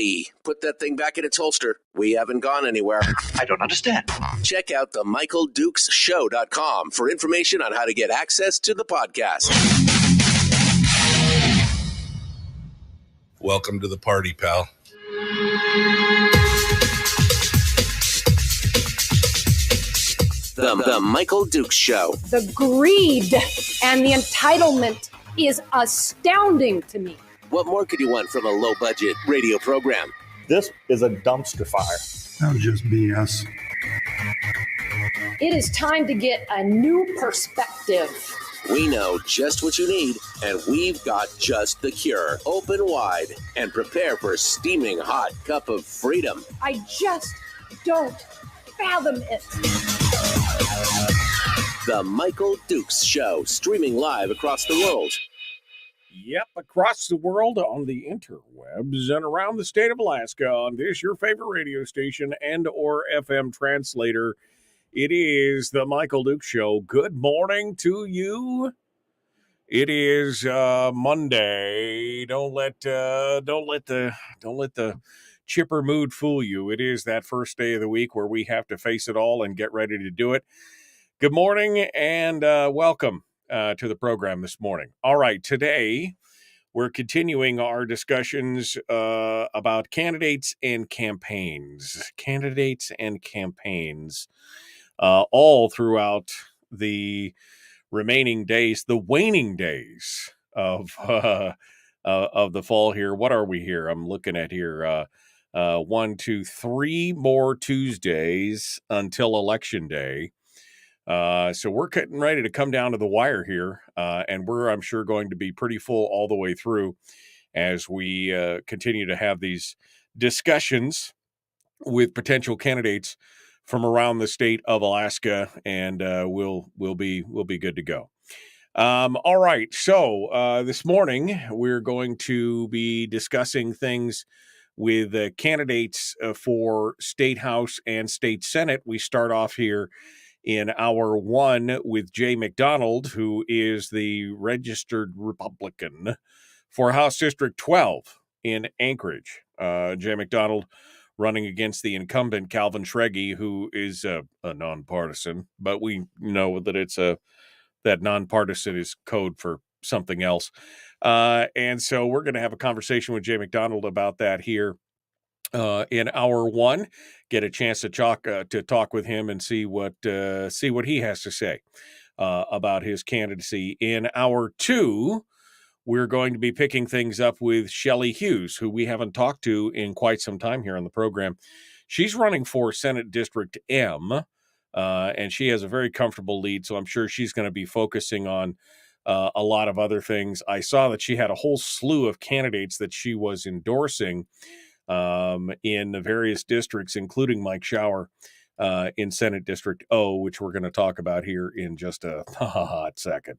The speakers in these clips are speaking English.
Buddy, put that thing back in its holster. We haven't gone anywhere. I don't understand. Check out the MichaelDukesShow.com for information on how to get access to the podcast. Welcome to the party, pal. The Michael Dukes Show. The greed and the entitlement is astounding to me. What more could you want from a low-budget radio program? This is a dumpster fire. That was just BS. It is time to get a new perspective. We know just what you need, and we've got just the cure. Open wide and prepare for a steaming hot cup of freedom. I just don't fathom it. The Michael Dukes Show, streaming live across the world. Yep, across the world on the interwebs and around the state of Alaska on this, your favorite radio station and or FM translator. It is the Michael Dukes Show. Good morning to you. It is Monday. Don't let the chipper mood fool you. It is that first day of the week where we have to face it all and get ready to do it. Good morning and welcome to the program this morning. All right, today we're continuing our discussions about candidates and campaigns. All throughout the remaining days, the waning days of the fall here. What are we here? I'm looking at here. 1, 2, 3 more Tuesdays until Election Day. So we're getting ready to come down to the wire here, and we're, I'm sure, going to be pretty full all the way through as we continue to have these discussions with potential candidates from around the state of Alaska, and we'll be good to go. All right, so this morning we're going to be discussing things with candidates for State House and State Senate. We start off here in hour one with Jay McDonald, who is the registered Republican for House District 12 in Anchorage. Jay McDonald running against the incumbent Calvin Schregi, who is a nonpartisan, but we know that that nonpartisan is code for something else. And so we're going to have a conversation with Jay McDonald about that here in hour one. Get a chance to talk with him and see what he has to say about his candidacy. In hour two, we're going to be picking things up with Shelley Hughes, who we haven't talked to in quite some time here on the program. She's running for Senate District M, and she has a very comfortable lead, so I'm sure she's going to be focusing on a lot of other things. I saw that she had a whole slew of candidates that she was endorsing in the various districts, including Mike Shower in Senate District O, which we're going to talk about here in just a hot second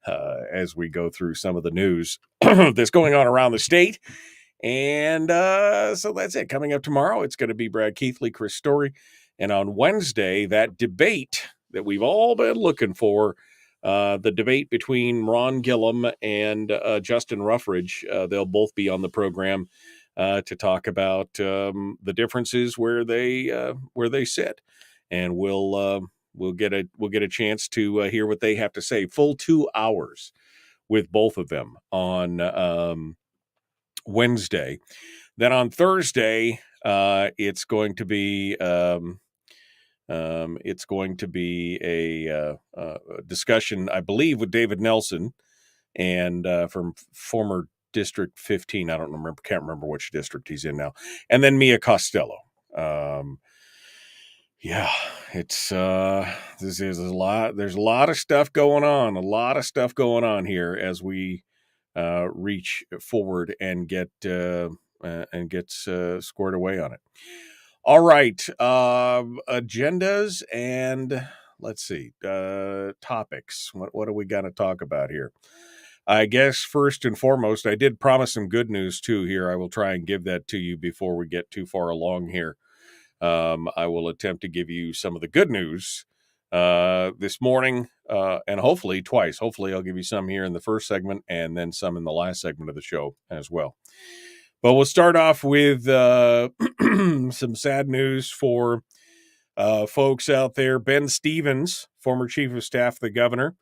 as we go through some of the news that's going on around the state. And so that's it. Coming up tomorrow, it's going to be Brad Keithley, Chris Story. And on Wednesday, that debate that we've all been looking for, the debate between Ron Gillum and Justin Ruffridge, they'll both be on the program to talk about the differences where they sit, and we'll get a chance to hear what they have to say. Full 2 hours with both of them on Wednesday. Then on Thursday, it's going to be a discussion, I believe, with David Nelson and from former District 15. I can't remember which district he's in now. And then Mia Costello. It's there's a lot of stuff going on here as we reach forward and get squared away on it. All right, agendas and let's see, topics. What do we got to talk about here? I guess first and foremost, I did promise some good news too here. I will try and give that to you before we get too far along here. I will attempt to give you some of the good news this morning, and hopefully twice. Hopefully I'll give you some here in the first segment and then some in the last segment of the show as well. But we'll start off with some sad news for folks out there. Ben Stevens, former chief of staff of the governor,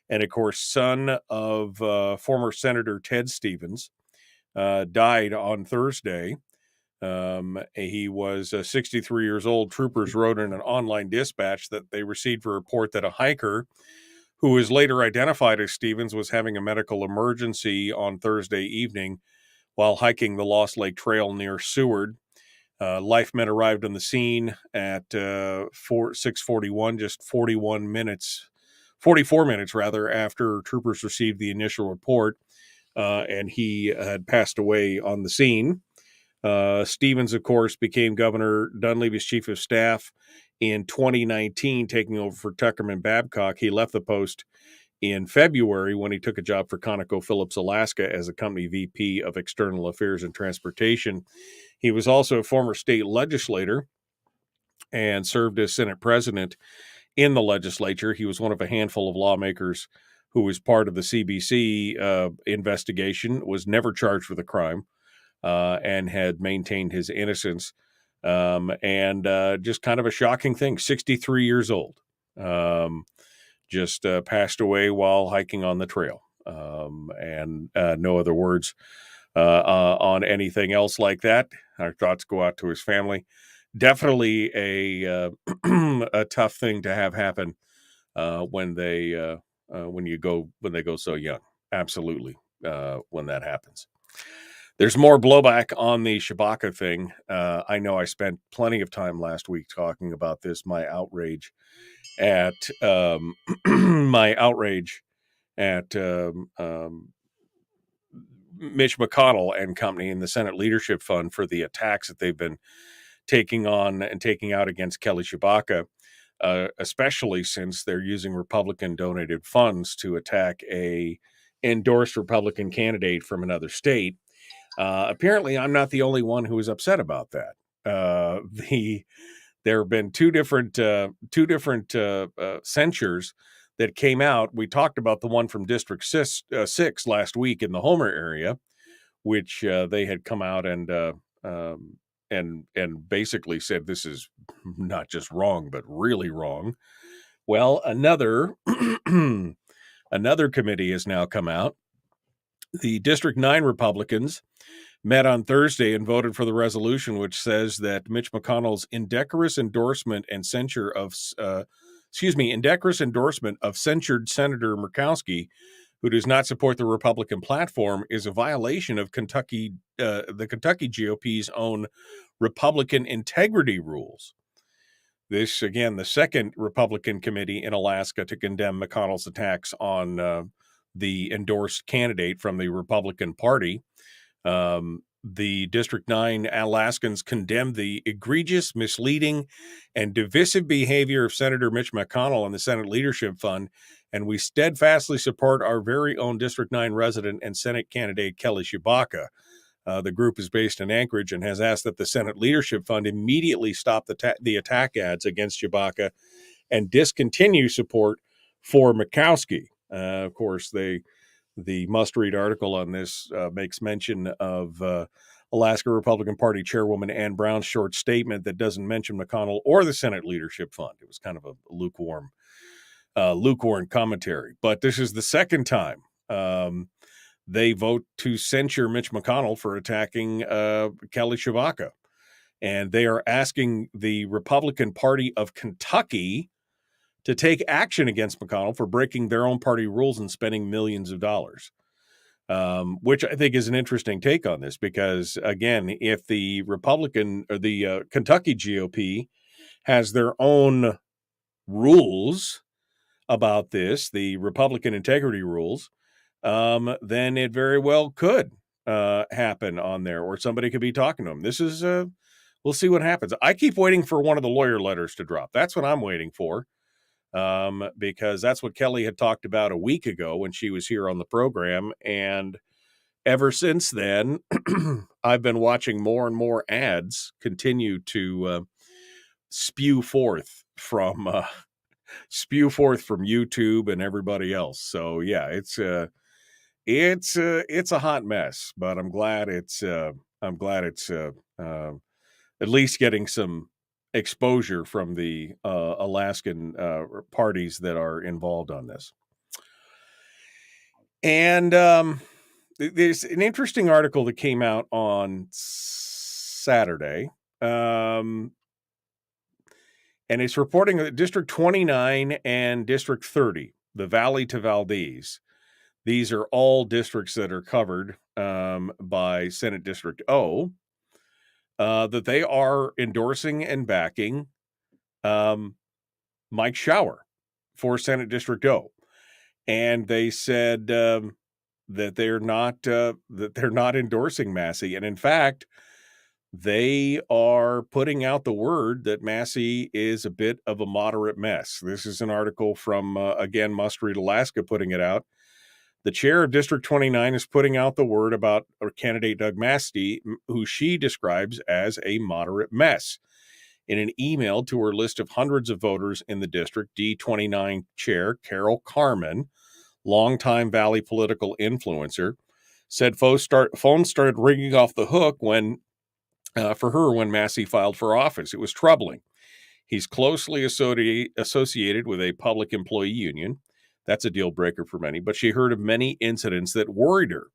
and of course, son of former Senator Ted Stevens, died on Thursday. He was 63 years old. Troopers wrote in an online dispatch that they received a report that a hiker who was later identified as Stevens was having a medical emergency on Thursday evening while hiking the Lost Lake Trail near Seward. Lifemen arrived on the scene at 6:41, just 44 minutes rather, after troopers received the initial report, and he had passed away on the scene. Stevens, of course, became Governor Dunleavy's chief of staff in 2019, taking over for Tuckerman Babcock. He left the post in February when he took a job for ConocoPhillips Alaska as a company VP of External Affairs and Transportation. He was also a former state legislator and served as Senate president in the legislature. He was one of a handful of lawmakers who was part of the CBC investigation, was never charged with a crime, and had maintained his innocence. And just kind of a shocking thing, 63 years old. Just passed away while hiking on the trail. And no other words on anything else like that. Our thoughts go out to his family. Definitely a tough thing to have happen when they go so young. Absolutely, when that happens. There's more blowback on the Chewbacca thing. I know I spent plenty of time last week talking about this. My outrage at Mitch McConnell and company in the Senate Leadership Fund for the attacks that they've been taking on and taking out against Kelly Chewbacca, especially since they're using Republican-donated funds to attack a endorsed Republican candidate from another state. Apparently, I'm not the only one who is upset about that. There have been two different censures that came out. We talked about the one from District 6 last week in the Homer area, which they had come out and basically said this is not just wrong, but really wrong. Well, another committee has now come out. The District 9 Republicans met on Thursday and voted for the resolution, which says that Mitch McConnell's indecorous endorsement of censured Senator Murkowski, who does not support the Republican platform, is a violation of the Kentucky GOP's own Republican integrity rules. This, again, the second Republican committee in Alaska to condemn McConnell's attacks on the endorsed candidate from the Republican Party. The District 9 Alaskans condemned the egregious, misleading, and divisive behavior of Senator Mitch McConnell and the Senate Leadership Fund, and we steadfastly support our very own District 9 resident and Senate candidate Kelly Chewbacca. The group is based in Anchorage and has asked that the Senate Leadership Fund immediately stop the attack ads against Chewbacca and discontinue support for Murkowski. Of course, the must-read article on this makes mention of Alaska Republican Party Chairwoman Ann Brown's short statement that doesn't mention McConnell or the Senate Leadership Fund. It was kind of a lukewarm commentary. But this is the second time they vote to censure Mitch McConnell for attacking Kelly Chewbacca. And they are asking the Republican Party of Kentucky to take action against McConnell for breaking their own party rules and spending millions of dollars, which I think is an interesting take on this because, again, if the Republican or the Kentucky GOP has their own rules about this, the Republican integrity rules, then it very well could happen on there, or somebody could be talking to them. This is, we'll see what happens. I keep waiting for one of the lawyer letters to drop. That's what I'm waiting for. Because that's what Kelly had talked about a week ago when she was here on the program. And ever since then, I've been watching more and more ads continue to spew forth from YouTube and everybody else. So yeah, it's a hot mess, but I'm glad it's I'm glad it's at least getting some exposure from the Alaskan parties that are involved on this. And there's an interesting article that came out on Saturday. And it's reporting that District 29 and District 30, the Valley to Valdez, these are all districts that are covered by Senate District O, that they are endorsing and backing Mike Shower for Senate District O. And they said that they're not endorsing Massey. And in fact, they are putting out the word that Massey is a bit of a moderate mess. This is an article from, again, Must Read Alaska putting it out. The chair of District 29 is putting out the word about candidate Doug Massey, who she describes as a moderate mess. In an email to her list of hundreds of voters in the district, D29 chair Carol Carmen, longtime Valley political influencer, said phones started ringing off the hook for her when Massey filed for office. It was troubling. He's closely associated with a public employee union. That's a deal breaker for many, but she heard of many incidents that worried her.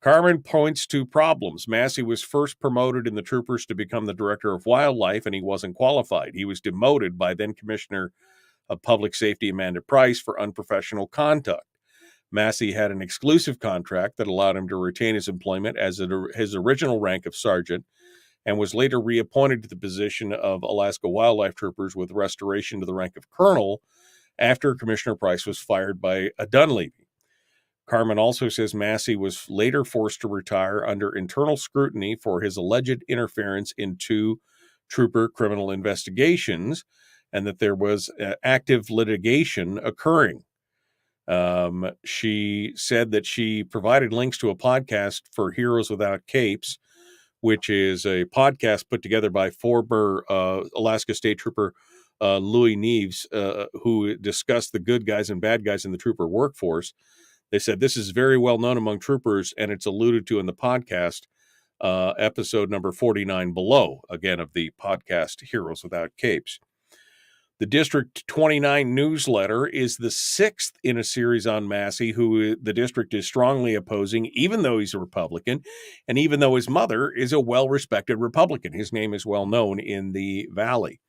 Carmen points to problems. Massey was first promoted in the troopers to become the director of wildlife, and he wasn't qualified. He was demoted by then Commissioner of Public Safety Amanda Price for unprofessional conduct. Massey had an exclusive contract that allowed him to retain his employment as his original rank of sergeant, and was later reappointed to the position of Alaska Wildlife Troopers with restoration to the rank of colonel after Commissioner Price was fired by Dunleavy. Carmen also says Massey was later forced to retire under internal scrutiny for his alleged interference in 2 trooper criminal investigations, and that there was active litigation occurring. She said that she provided links to a podcast for Heroes Without Capes, which is a podcast put together by former Alaska State Trooper Louis Neves, who discussed the good guys and bad guys in the trooper workforce. They said this is very well known among troopers, and it's alluded to in the podcast, episode number 49 below, again, of the podcast Heroes Without Capes. The District 29 newsletter is the 6th in a series on Massey, who the district is strongly opposing, even though he's a Republican, and even though his mother is a well-respected Republican. His name is well known in the Valley.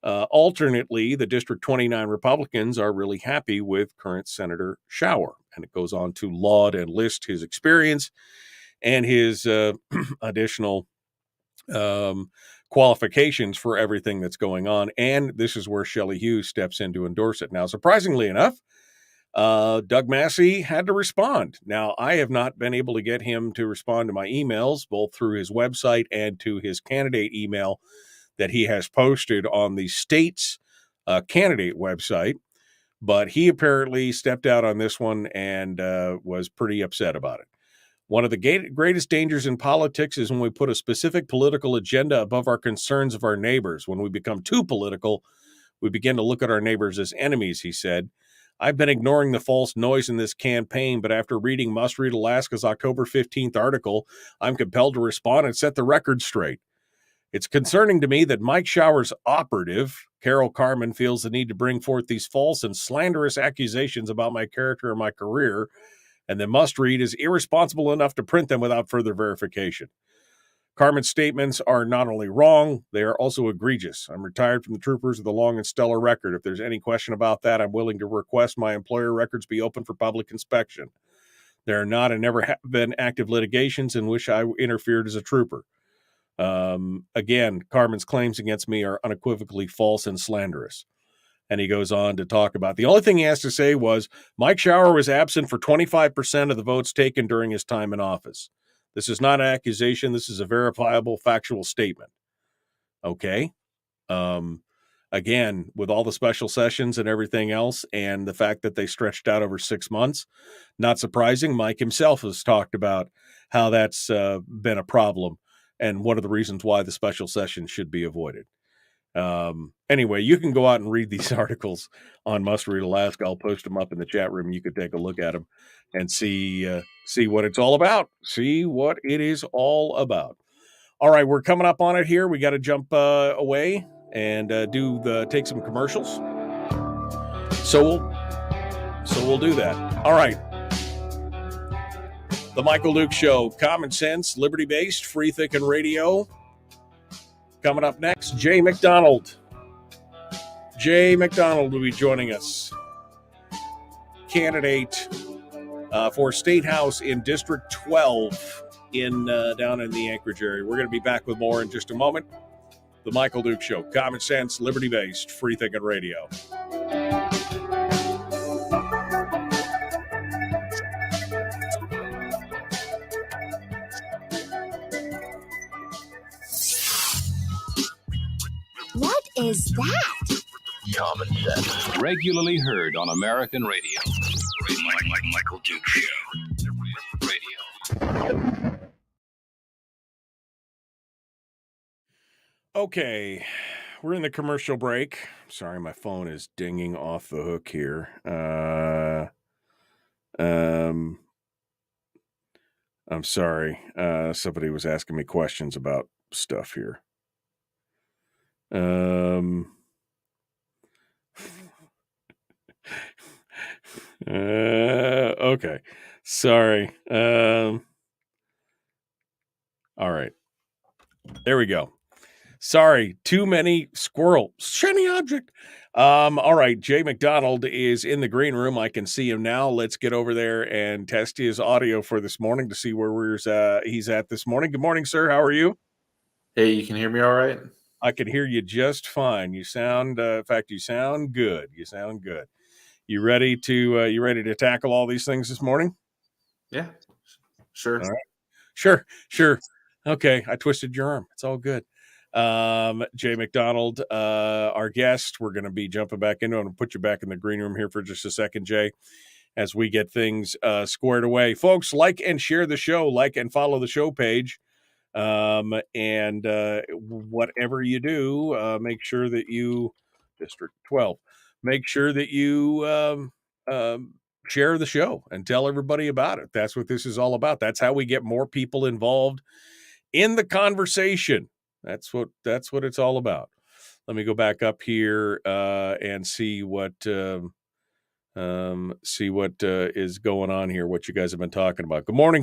Alternately, the District 29 Republicans are really happy with current Senator Shower, and it goes on to laud and list his experience and his additional qualifications for everything that's going on. And this is where Shelley Hughes steps in to endorse it. Now, surprisingly enough, Doug Massey had to respond. Now, I have not been able to get him to respond to my emails, both through his website and to his candidate email that he has posted on the state's candidate website. But he apparently stepped out on this one and was pretty upset about it. One of the greatest dangers in politics is when we put a specific political agenda above our concerns of our neighbors. When we become too political, we begin to look at our neighbors as enemies, he said. I've been ignoring the false noise in this campaign, but after reading Must Read Alaska's October 15th article, I'm compelled to respond and set the record straight. It's concerning to me that Mike Shower's operative, Carol Carmen, feels the need to bring forth these false and slanderous accusations about my character and my career, and that Must Read is irresponsible enough to print them without further verification. Carmen's statements are not only wrong, they are also egregious. I'm retired from the troopers with a long and stellar record. If there's any question about that, I'm willing to request my employer records be open for public inspection. There are not and never have been active litigations in which I interfered as a trooper. Again, Carmen's claims against me are unequivocally false and slanderous. And he goes on to talk about the only thing he has to say was Mike Shower was absent for 25% of the votes taken during his time in office. This is not an accusation. This is a verifiable factual statement. Okay. Again, with all the special sessions and everything else, and the fact that they stretched out over 6 months, not surprising. Mike himself has talked about how that's been a problem and one of the reasons why the special sessions should be avoided. Anyway, you can go out and read these articles on Must Read Alaska. I'll post them up in the chat room. You could take a look at them and see what it's all about. See what it is all about. All right, we're coming up on it here. We got to jump away and take some commercials. So we'll do that. All right. The Michael Duke Show, common sense, liberty-based, free-thinking radio. Coming up next, Jay McDonald. Jay McDonald will be joining us. Candidate for State House in District 12 down in the Anchorage area. We're going to be back with more in just a moment. The Michael Duke Show, common sense, liberty-based, free-thinking radio. What is that? Common sense. Regularly heard on American radio. Michael Duke Show. Radio. Okay, we're in the commercial break. Sorry, my phone is dinging off the hook here. I'm sorry. Somebody was asking me questions about stuff here. Okay. Sorry. All right. There we go. Sorry. Too many squirrel. Shiny object. All right. Jay McDonald is in the green room. I can see him now. Let's get over there and test his audio for this morning to see where he's at this morning. Good morning, sir. How are you? Hey, you can hear me all right? I can hear you just fine. You sound, in fact, you sound good. You sound good. You ready to tackle all these things this morning? Yeah, sure. All right. Sure. Okay. I twisted your arm. It's all good. Jay McDonald, our guest, we're going to be jumping back into it. I'm going to put you back in the green room here for just a second, Jay, as we get things squared away. Folks, like and share the show, like and follow the show page. And whatever you do, make sure that you, District 12, make sure that you share the show and tell everybody about it. That's what this is all about. That's how we get more people involved in the conversation. That's what it's all about. Let me go back up here and see what is going on here, what you guys have been talking about. Good morning.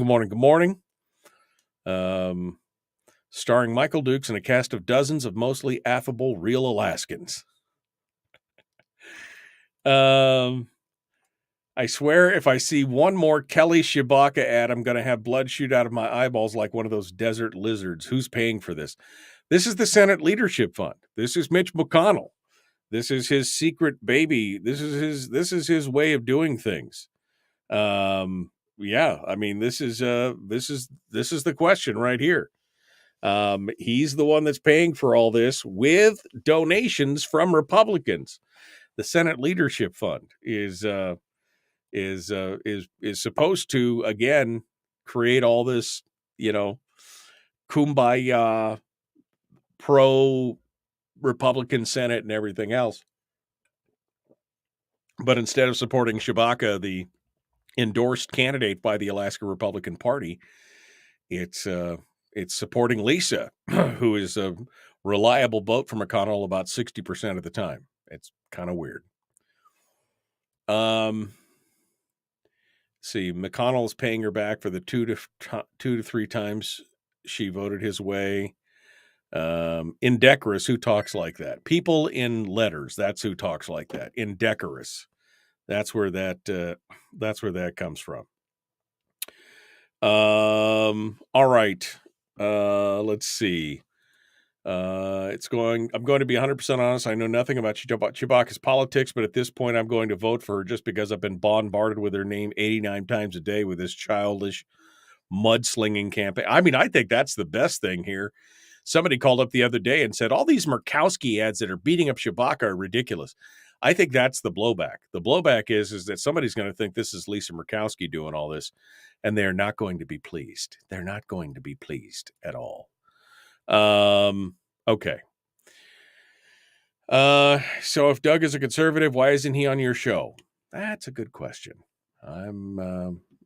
Starring Michael Dukes and a cast of dozens of mostly affable real Alaskans. I swear if I see one more Kelly Shibaka ad, I'm going to have blood shoot out of my eyeballs like one of those desert lizards. Who's paying for this? This is the Senate Leadership Fund. This is Mitch McConnell. This is his secret baby. This is his way of doing things. Yeah, I mean, this is the question right here. He's the one that's paying for all this with donations from Republicans. The Senate Leadership Fund is supposed to again create all this, kumbaya, pro Republican Senate and everything else. But instead of supporting Shibaka, the endorsed candidate by the Alaska Republican Party, it's supporting Lisa, who is a reliable vote for McConnell about 60% of the time. It's kind of weird. See, McConnell is paying her back for the two to three times she voted his way. Indecorous, who talks like that? People in letters, that's who talks like that. Indecorous. That's where that comes from. All right. Let's see. I'm going to be 100% honest. I know nothing about Chewbacca's politics, but at this point, I'm going to vote for her just because I've been bombarded with her name 89 times a day with this childish mudslinging campaign. I mean, I think that's the best thing here. Somebody called up the other day and said, all these Murkowski ads that are beating up Chewbacca are ridiculous. I think that's the blowback. The blowback is that somebody's going to think this is Lisa Murkowski doing all this, and they're not going to be pleased. They're not going to be pleased at all. Okay. So if Doug is a conservative, why isn't he on your show? That's a good question.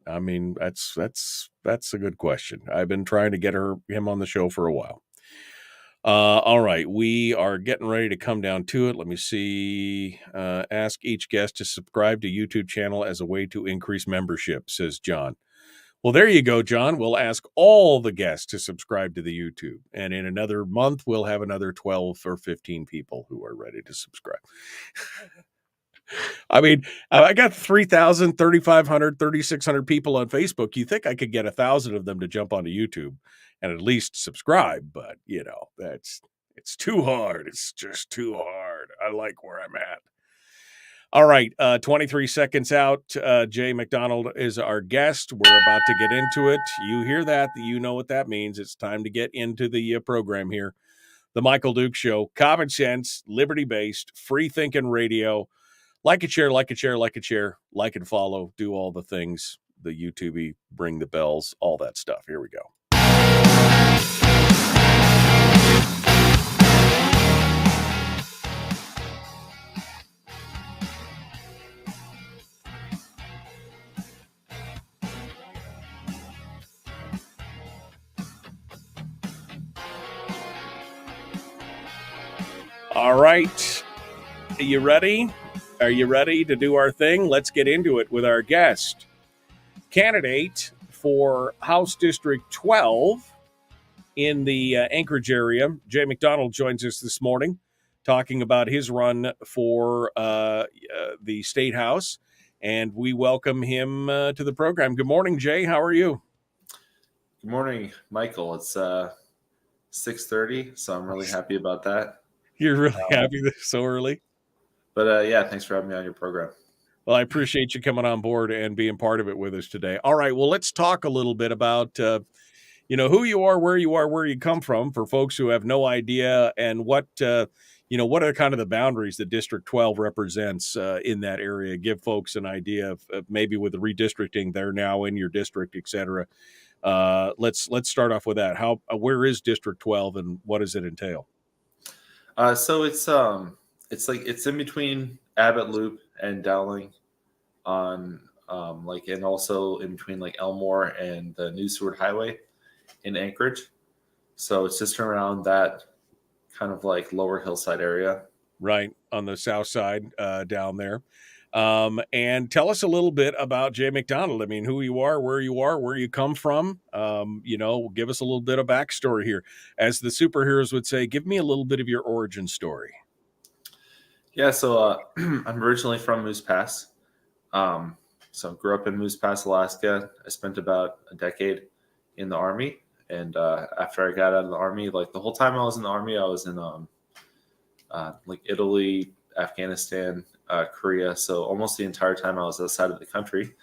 I mean, that's a good question. I've been trying to get him on the show for a while. All right, we are getting ready to come down to it. Let me see. Ask each guest to subscribe to YouTube channel as a way to increase membership, says John. Well, there you go, John. We'll ask all the guests to subscribe to the YouTube. And in another month, we'll have another 12 or 15 people who are ready to subscribe. I mean, I got 3,000, 3,500, 3,600 people on Facebook. You think I could get 1,000 of them to jump onto YouTube and at least subscribe. But, it's too hard. It's just too hard. I like where I'm at. All right, 23 seconds out. Jay McDonald is our guest. We're about to get into it. You hear that? You know what that means. It's time to get into the program here. The Michael Duke Show. Common sense, liberty-based, free-thinking radio. Like it, share, like it, share, like it, share. Like and follow. Do all the things. The YouTube, ring the bells, all that stuff. Here we go. All right. Are you ready? Are you ready to do our thing? Let's get into it with our guest. Candidate for House District 12 in the Anchorage area, Jay McDonald joins us this morning talking about his run for the State House. And we welcome him to the program. Good morning, Jay. How are you? Good morning, Michael. It's 6:30, so I'm really happy about that. You're really happy that it's so early? But yeah, thanks for having me on your program. Well, I appreciate you coming on board and being part of it with us today. All right, well, let's talk a little bit about, who you are, where you come from, for folks who have no idea, and what are kind of the boundaries that District 12 represents in that area. Give folks an idea of maybe with the redistricting, they're now in your district, et cetera. Let's start off with that. Where is District 12 and what does it entail? So it's in between Abbott Loop and Dowling on and also in between like Elmore and the New Seward Highway in Anchorage. So it's just around that kind of like lower hillside area. Right, on the south side down there. And tell us a little bit about Jay McDonald. I mean, who you are, where you come from. Give us a little bit of backstory here. As the superheroes would say, give me a little bit of your origin story. Yeah, so I'm originally from Moose Pass. So I grew up in Moose Pass, Alaska. I spent about a decade in the Army. And after I got out of the Army, like the whole time I was in the Army, I was in Italy, Afghanistan, Korea. So almost the entire time I was outside of the country.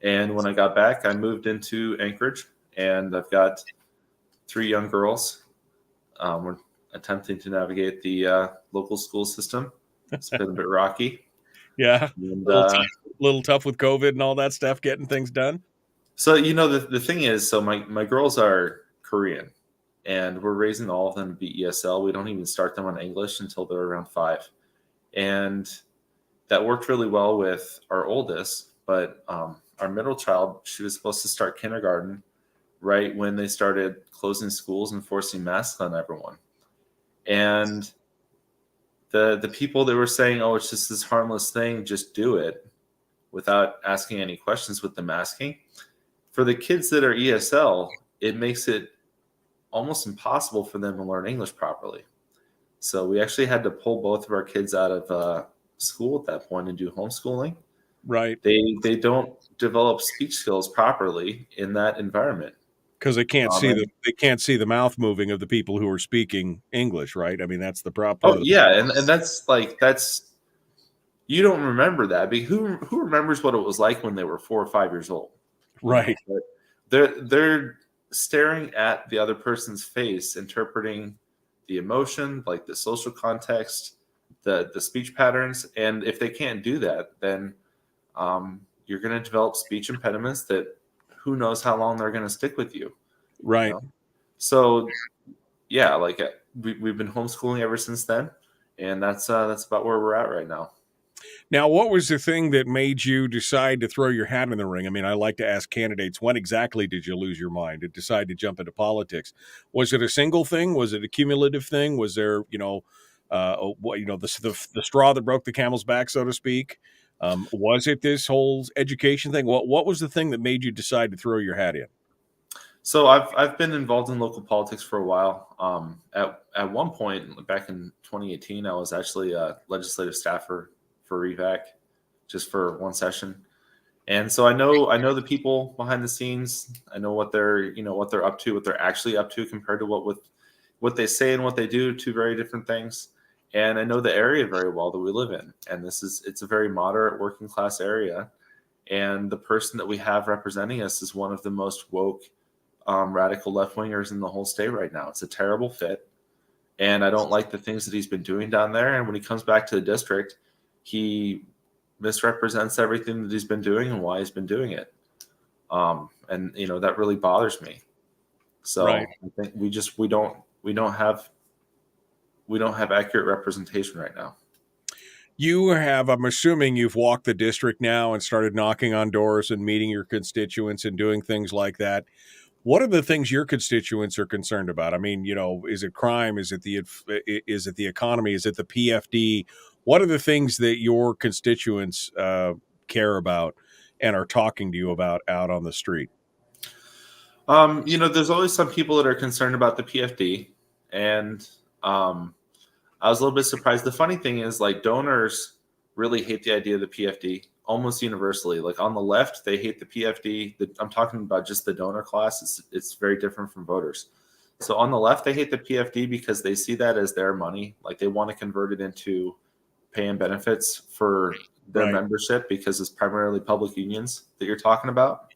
And when I got back, I moved into Anchorage, and I've got 3 young girls. We're attempting to navigate the local school system. It's been a bit rocky. Yeah, and, little tough with COVID and all that stuff, getting things done. So, the thing is, so my girls are Korean, and we're raising all of them to be ESL. We don't even start them on English until they're around 5. And that worked really well with our oldest, but our middle child, she was supposed to start kindergarten right when they started closing schools and forcing masks on everyone. And the people that were saying, oh, it's just this harmless thing, just do it, without asking any questions with the masking. For the kids that are ESL, it makes it almost impossible for them to learn English properly. So we actually had to pull both of our kids out of school at that point and do homeschooling. Right. They don't develop speech skills properly in that environment. Because they can't see the mouth moving of the people who are speaking English, right? I mean, that's the problem. Oh yeah, and that's you don't remember that. Who remembers what it was like when they were 4 or 5 years old? Right. They're staring at the other person's face, interpreting the emotion, like the social context, the speech patterns, and if they can't do that, then you're going to develop speech impediments that who knows how long they're going to stick with you. Right. So, yeah, we've been homeschooling ever since then, and that's about where we're at right now. Now, what was the thing that made you decide to throw your hat in the ring? I mean, I like to ask candidates, when exactly did you lose your mind and decide to jump into politics? Was it a single thing? Was it a cumulative thing? Was there, the straw that broke the camel's back, so to speak? Was it this whole education thing? What was the thing that made you decide to throw your hat in? So I've been involved in local politics for a while. At one point back in 2018, I was actually a legislative staffer for REVAC, just for one session. And so I know the people behind the scenes. I know what they're up to, what they're actually up to compared to what they say and what they do, two very different things. And I know the area very well that we live in. And it's a very moderate working class area. And the person that we have representing us is one of the most woke, radical left wingers in the whole state right now. It's a terrible fit. And I don't like the things that he's been doing down there. And when he comes back to the district, he misrepresents everything that he's been doing and why he's been doing it. And that really bothers me. So Right. I think we don't have accurate representation right now. I'm assuming you've walked the district now and started knocking on doors and meeting your constituents and doing things like that. What are the things your constituents are concerned about? I mean, is it crime? Is it the economy? Is it the PFD? What are the things that your constituents care about and are talking to you about out on the street? There's always some people that are concerned about the PFD, and I was a little bit surprised. The funny thing is, like, donors really hate the idea of the PFD almost universally. Like, on the left, they hate the PFD. I'm talking about just the donor class. It's very different from voters. So on the left, they hate the PFD because they see that as their money. Like, they want to convert it into pay and benefits for their membership because it's primarily public unions that you're talking about.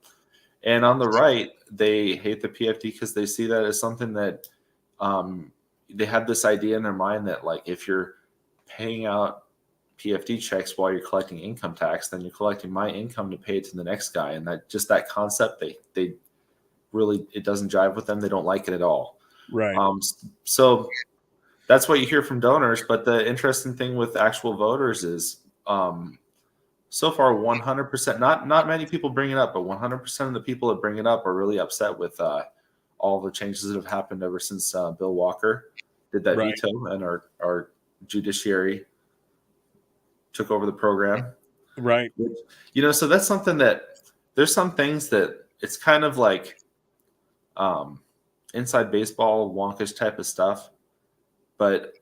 And on the right, they hate the PFD because they see that as something that they have this idea in their mind that, like, if you're paying out PFD checks while you're collecting income tax, then you're collecting my income to pay it to the next guy. And that concept, they really, it doesn't jive with them. They don't like it at all. Right. So that's what you hear from donors. But the interesting thing with actual voters is, so far, 100%, not many people bring it up, but 100% of the people that bring it up are really upset with all the changes that have happened ever since Bill Walker did that veto and our judiciary took over the program. Right. So that's something that there's some things that it's kind of like inside baseball, wonkish type of stuff. But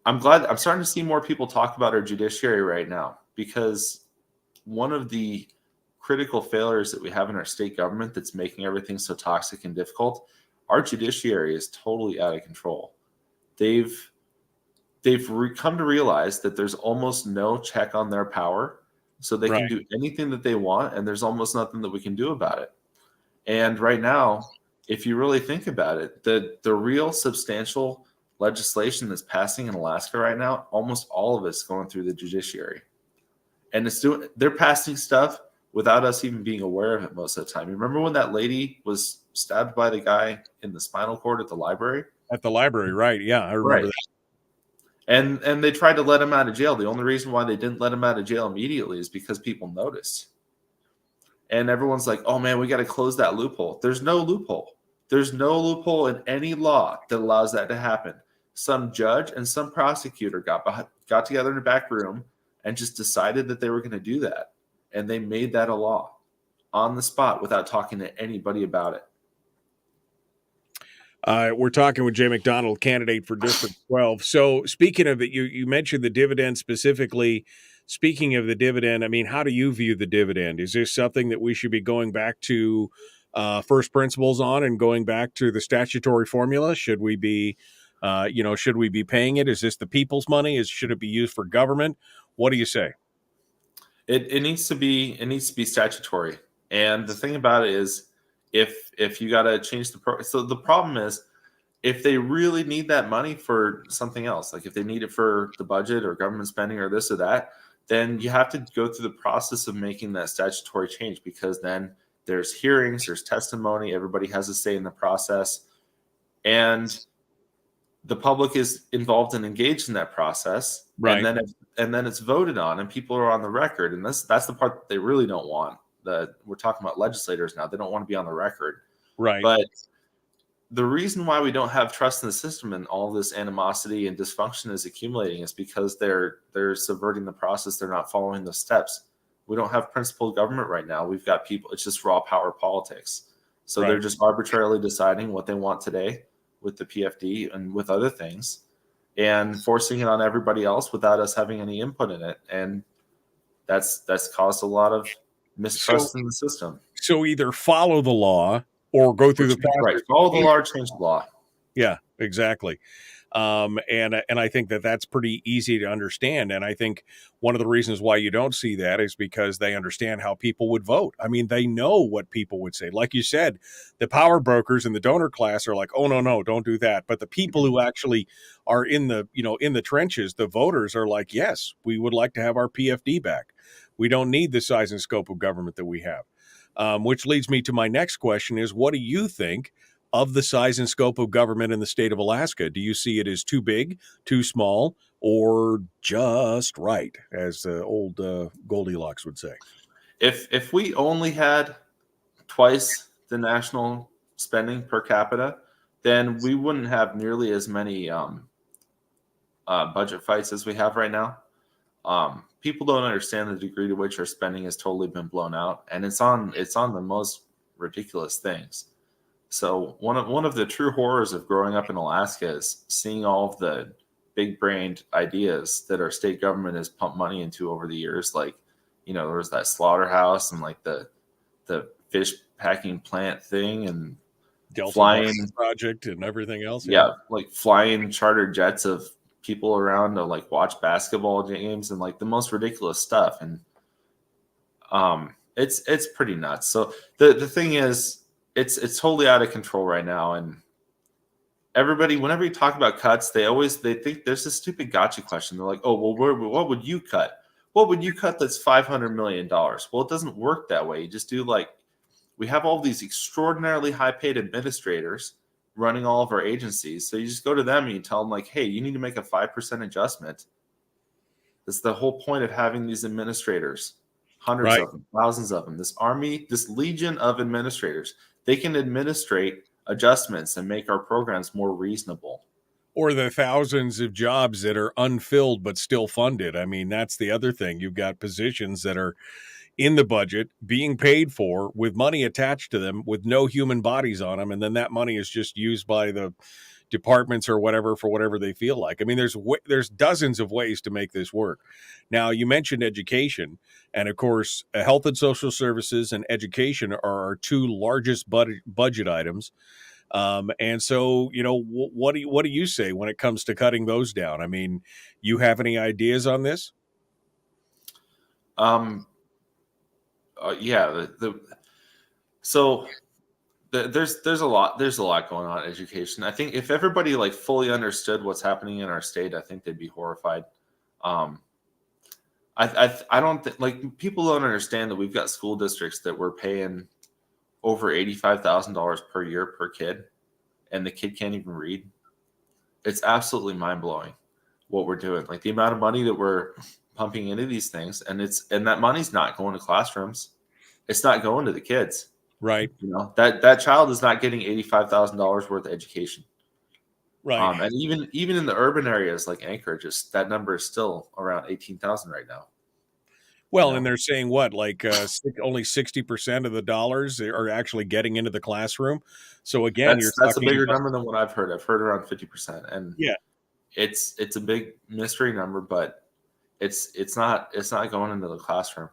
I'm starting to see more people talk about our judiciary right now, because one of the critical failures that we have in our state government that's making everything so toxic and difficult, our judiciary is totally out of control. They've come to realize that there's almost no check on their power, so they can do anything that they want, and there's almost nothing that we can do about it. And right now, if you really think about it, the real substantial legislation that's passing in Alaska right now, almost all of it's going through the judiciary. And they're passing stuff without us even being aware of it most of the time. You remember when that lady was stabbed by the guy in the spinal cord at the library? At the library, right. Yeah, I remember that. And they tried to let him out of jail. The only reason why they didn't let him out of jail immediately is because people noticed. And everyone's like, oh, man, we got to close that loophole. There's no loophole. There's no loophole in any law that allows that to happen. Some judge and some prosecutor got together in a back room and just decided that they were going to do that. And they made that a law on the spot without talking to anybody about it. We're talking with Jay McDonald, candidate for District 12. So speaking of it, you mentioned the dividend specifically. Speaking of the dividend, I mean, how do you view the dividend? Is this something that we should be going back to first principles on and going back to the statutory formula? Should we be paying it? Is this the people's money? Should it be used for government? What do you say? It needs to be statutory. And the thing about it is, if you got to change so the problem is, if they really need that money for something else, like if they need it for the budget or government spending or this or that, then you have to go through the process of making that statutory change, because then there's hearings, there's testimony, everybody has a say in the process. And the public is involved and engaged in that process, Right. and then it's voted on, and people are on the record, and that's the part that they really don't want. We're talking about legislators now; they don't want to be on the record, Right. But the reason why we don't have trust in the system and all this animosity and dysfunction is accumulating is because they're subverting the process. They're not following the steps. We don't have principled government right now. We've got people. It's just raw power politics. So Right. they're just arbitrarily deciding what they want today with the PFD and with other things, and forcing it on everybody else without us having any input in it. And that's caused a lot of mistrust in the system. So either follow the law or go through the process. Right. Follow the law, change the law. Yeah, exactly. And I think that's pretty easy to understand. And I think one of the reasons why you don't see that is because they understand how people would vote. I mean, they know what people would say. Like you said, the power brokers and the donor class are like, oh, no, don't do that. But the people who actually are in the trenches, the voters are like, yes, we would like to have our PFD back. We don't need the size and scope of government that we have. Which leads me to my next question is, what do you think of the size and scope of government in the state of Alaska? Do you see it as too big, too small, or just right, as old Goldilocks would say? If we only had twice the national spending per capita, then we wouldn't have nearly as many budget fights as we have right now. People don't understand the degree to which our spending has totally been blown out, and it's on the most ridiculous things. So one of the true horrors of growing up in Alaska is seeing all of the big-brained ideas that our state government has pumped money into over the years. Like, there was that slaughterhouse and like the fish packing plant thing and Delta flying project and everything else. Yeah, like flying charter jets of people around to like watch basketball games and like the most ridiculous stuff. And it's pretty nuts. So the thing is, it's totally out of control right now. And everybody, whenever you talk about cuts, they think there's this stupid gotcha question. They're like, oh, well, what would you cut? What would you cut that's $500 million? Well, it doesn't work that way. You just do we have all these extraordinarily high paid administrators running all of our agencies. So you just go to them and you tell them like, hey, you need to make a 5% adjustment. That's the whole point of having these administrators, hundreds of them, thousands of them, this army, this legion of administrators. They can administrate adjustments and make our programs more reasonable. Or the thousands of jobs that are unfilled but still funded. I mean, that's the other thing. You've got positions that are in the budget being paid for with money attached to them with no human bodies on them. And then that money is just used by the departments or whatever for whatever they feel like. I mean, there's dozens of ways to make this work. Now, you mentioned education, and of course, health and social services and education are our two largest budget items. And so, what do you say when it comes to cutting those down? I mean, you have any ideas on this? Yeah. There's a lot going on in education. I think if everybody fully understood what's happening in our state, I think they'd be horrified. I don't think people don't understand that we've got school districts that we're paying over $85,000 per year per kid, and the kid can't even read. It's absolutely mind blowing what we're doing. Like the amount of money that we're pumping into these things, and that money's not going to classrooms. It's not going to the kids. Right. That child is not getting $85,000 worth of education. Right. And even in the urban areas like Anchorage, that number is still around 18,000 right now. Well, and they're saying what, only 60% of the dollars are actually getting into the classroom. So again, that's a bigger number than what I've heard. I've heard around 50%, and yeah, it's a big mystery number, but it's not going into the classroom.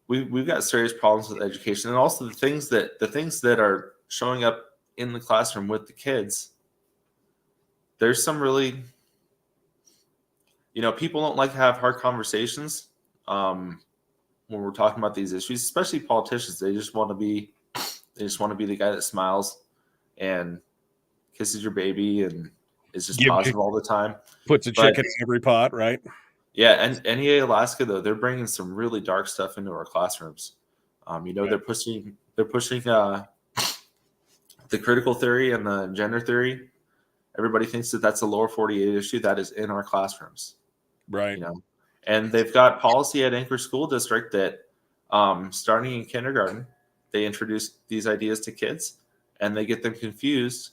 We've got serious problems with education, and also the things that are showing up in the classroom with the kids. There's some really, people don't like to have hard conversations when we're talking about these issues, especially politicians. They just want to be the guy that smiles and kisses your baby and is just positive all the time. Puts a chicken in every pot, right? Yeah, and NEA Alaska though, they're bringing some really dark stuff into our classrooms. They're pushing the critical theory and the gender theory Everybody thinks that that's a lower 48 issue. That is in our classrooms, Right. And they've got policy at Anchorage School District that starting in kindergarten, they introduce these ideas to kids and they get them confused,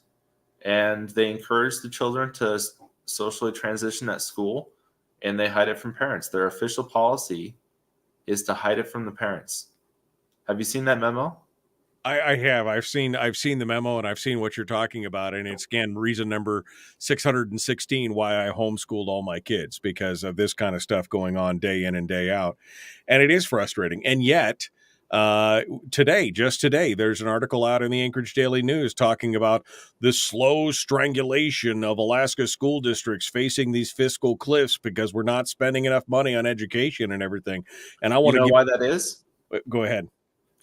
and they encourage the children to socially transition at school, and they hide it from parents. Their official policy is to hide it from the parents. Have you seen that memo? I have. I've seen the memo, and I've seen what you're talking about. And it's, again, reason number 616 why I homeschooled all my kids, because of this kind of stuff going on day in and day out. And it is frustrating. And yet, just today, there's an article out in the Anchorage Daily News talking about the slow strangulation of Alaska school districts facing these fiscal cliffs because we're not spending enough money on education and everything. And I want to why that is? Go ahead.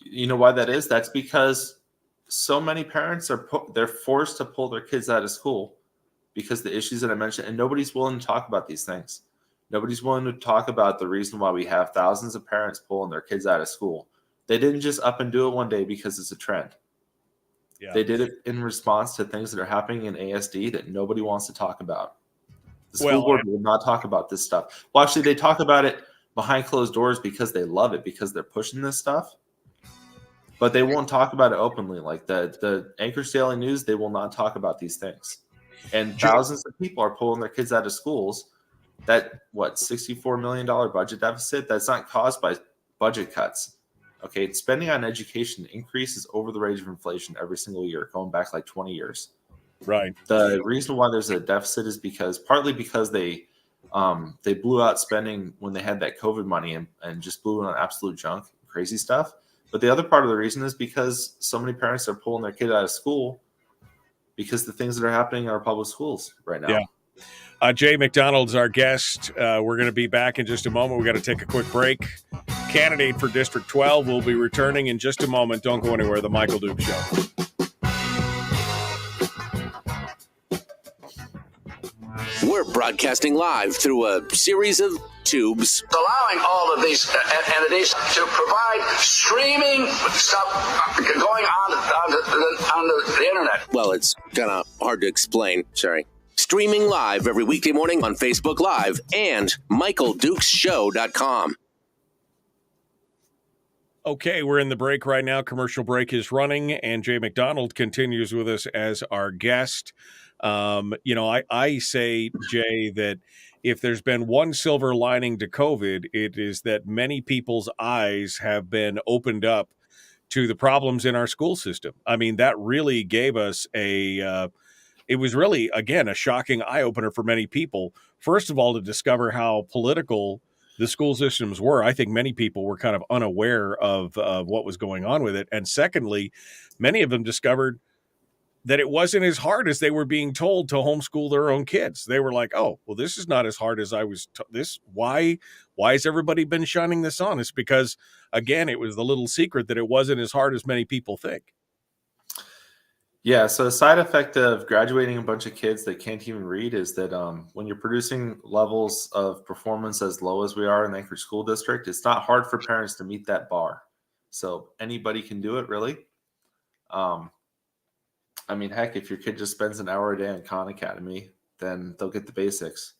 You know why that is? That's because so many parents they're forced to pull their kids out of school because the issues that I mentioned, and nobody's willing to talk about these things. Nobody's willing to talk about the reason why we have thousands of parents pulling their kids out of school. They didn't just up and do it one day because it's a trend. Yeah. They did it in response to things that are happening in ASD that nobody wants to talk about. The school board will not talk about this stuff. Well, actually, they talk about it behind closed doors because they love it, because they're pushing this stuff. But they won't talk about it openly. Like the Anchorage Daily News, they will not talk about these things. And thousands of people are pulling their kids out of schools. That, $64 million budget deficit? That's not caused by budget cuts. Okay, spending on education increases over the rate of inflation every single year, going back like 20 years. Right. The reason why there's a deficit is partly because they blew out spending when they had that COVID money and just blew it on absolute junk, crazy stuff. But the other part of the reason is because so many parents are pulling their kid out of school because the things that are happening in our public schools right now. Yeah. Jay McDonald's our guest. We're going to be back in just a moment. We got to take a quick break. Candidate for District 12 will be returning in just a moment. Don't go anywhere. The Michael Duke Show. We're broadcasting live through a series of tubes, allowing all of these entities to provide streaming stuff going on the internet. Well, it's kind of hard to explain. Sorry. Streaming live every weekday morning on Facebook Live and MichaelDukesShow.com. Okay, we're in the break right now. Commercial break is running, and Jay McDonald continues with us as our guest. I say, Jay, that if there's been one silver lining to COVID, it is that many people's eyes have been opened up to the problems in our school system. I mean, that really gave us it was really, again, a shocking eye-opener for many people. First of all, to discover how political the school systems were. I think many people were kind of unaware of what was going on with it. And secondly, many of them discovered that it wasn't as hard as they were being told to homeschool their own kids. They were like, oh, well, this is not as hard as I was. Why has everybody been shining this on? It's because, again, it was the little secret that it wasn't as hard as many people think. Yeah, so a side effect of graduating a bunch of kids that can't even read is that when you're producing levels of performance as low as we are in the Anchorage School District, it's not hard for parents to meet that bar. So anybody can do it, really. Heck, if your kid just spends an hour a day on Khan Academy, then they'll get the basics,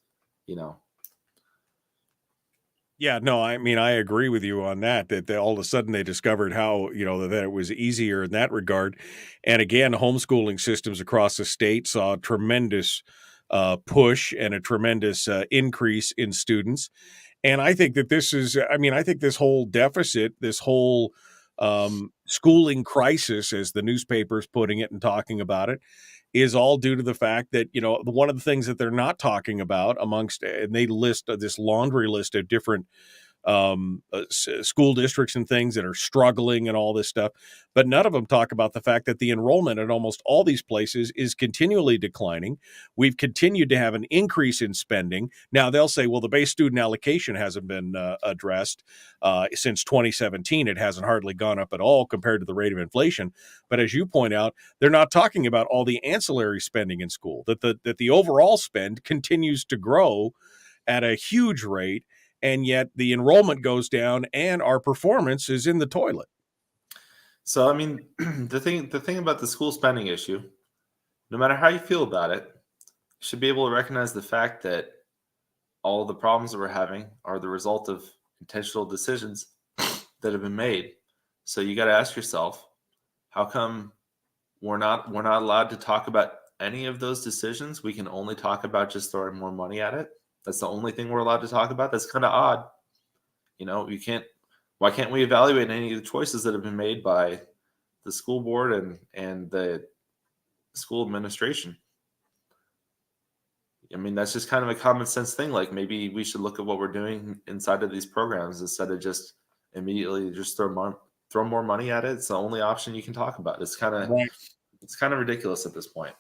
Yeah, no, I mean, I agree with you on that all of a sudden they discovered how, that it was easier in that regard. And again, homeschooling systems across the state saw a tremendous push and a tremendous increase in students. And I think that I think this whole deficit, this whole schooling crisis, as the newspaper's putting it and talking about it, is all due to the fact that, one of the things that they're not talking about and they list this laundry list of different school districts and things that are struggling and all this stuff, but none of them talk about the fact that the enrollment at almost all these places is continually declining. We've continued to have an increase in spending. Now they'll say, well, the base student allocation hasn't been addressed since 2017. It hasn't hardly gone up at all compared to the rate of inflation. But as you point out, they're not talking about all the ancillary spending in school, that the overall spend continues to grow at a huge rate. And yet the enrollment goes down and our performance is in the toilet. So, the thing about the school spending issue, no matter how you feel about it, should be able to recognize the fact that all of the problems that we're having are the result of intentional decisions that have been made. So you got to ask yourself, how come we're not allowed to talk about any of those decisions? We can only talk about just throwing more money at it. That's the only thing we're allowed to talk about. That's kind of odd. Why can't we evaluate any of the choices that have been made by the school board and the school administration? I mean, that's just kind of a common sense thing. Like, maybe we should look at what we're doing inside of these programs instead of just immediately just throw more money at it. It's the only option you can talk about. It's kind of ridiculous at this point.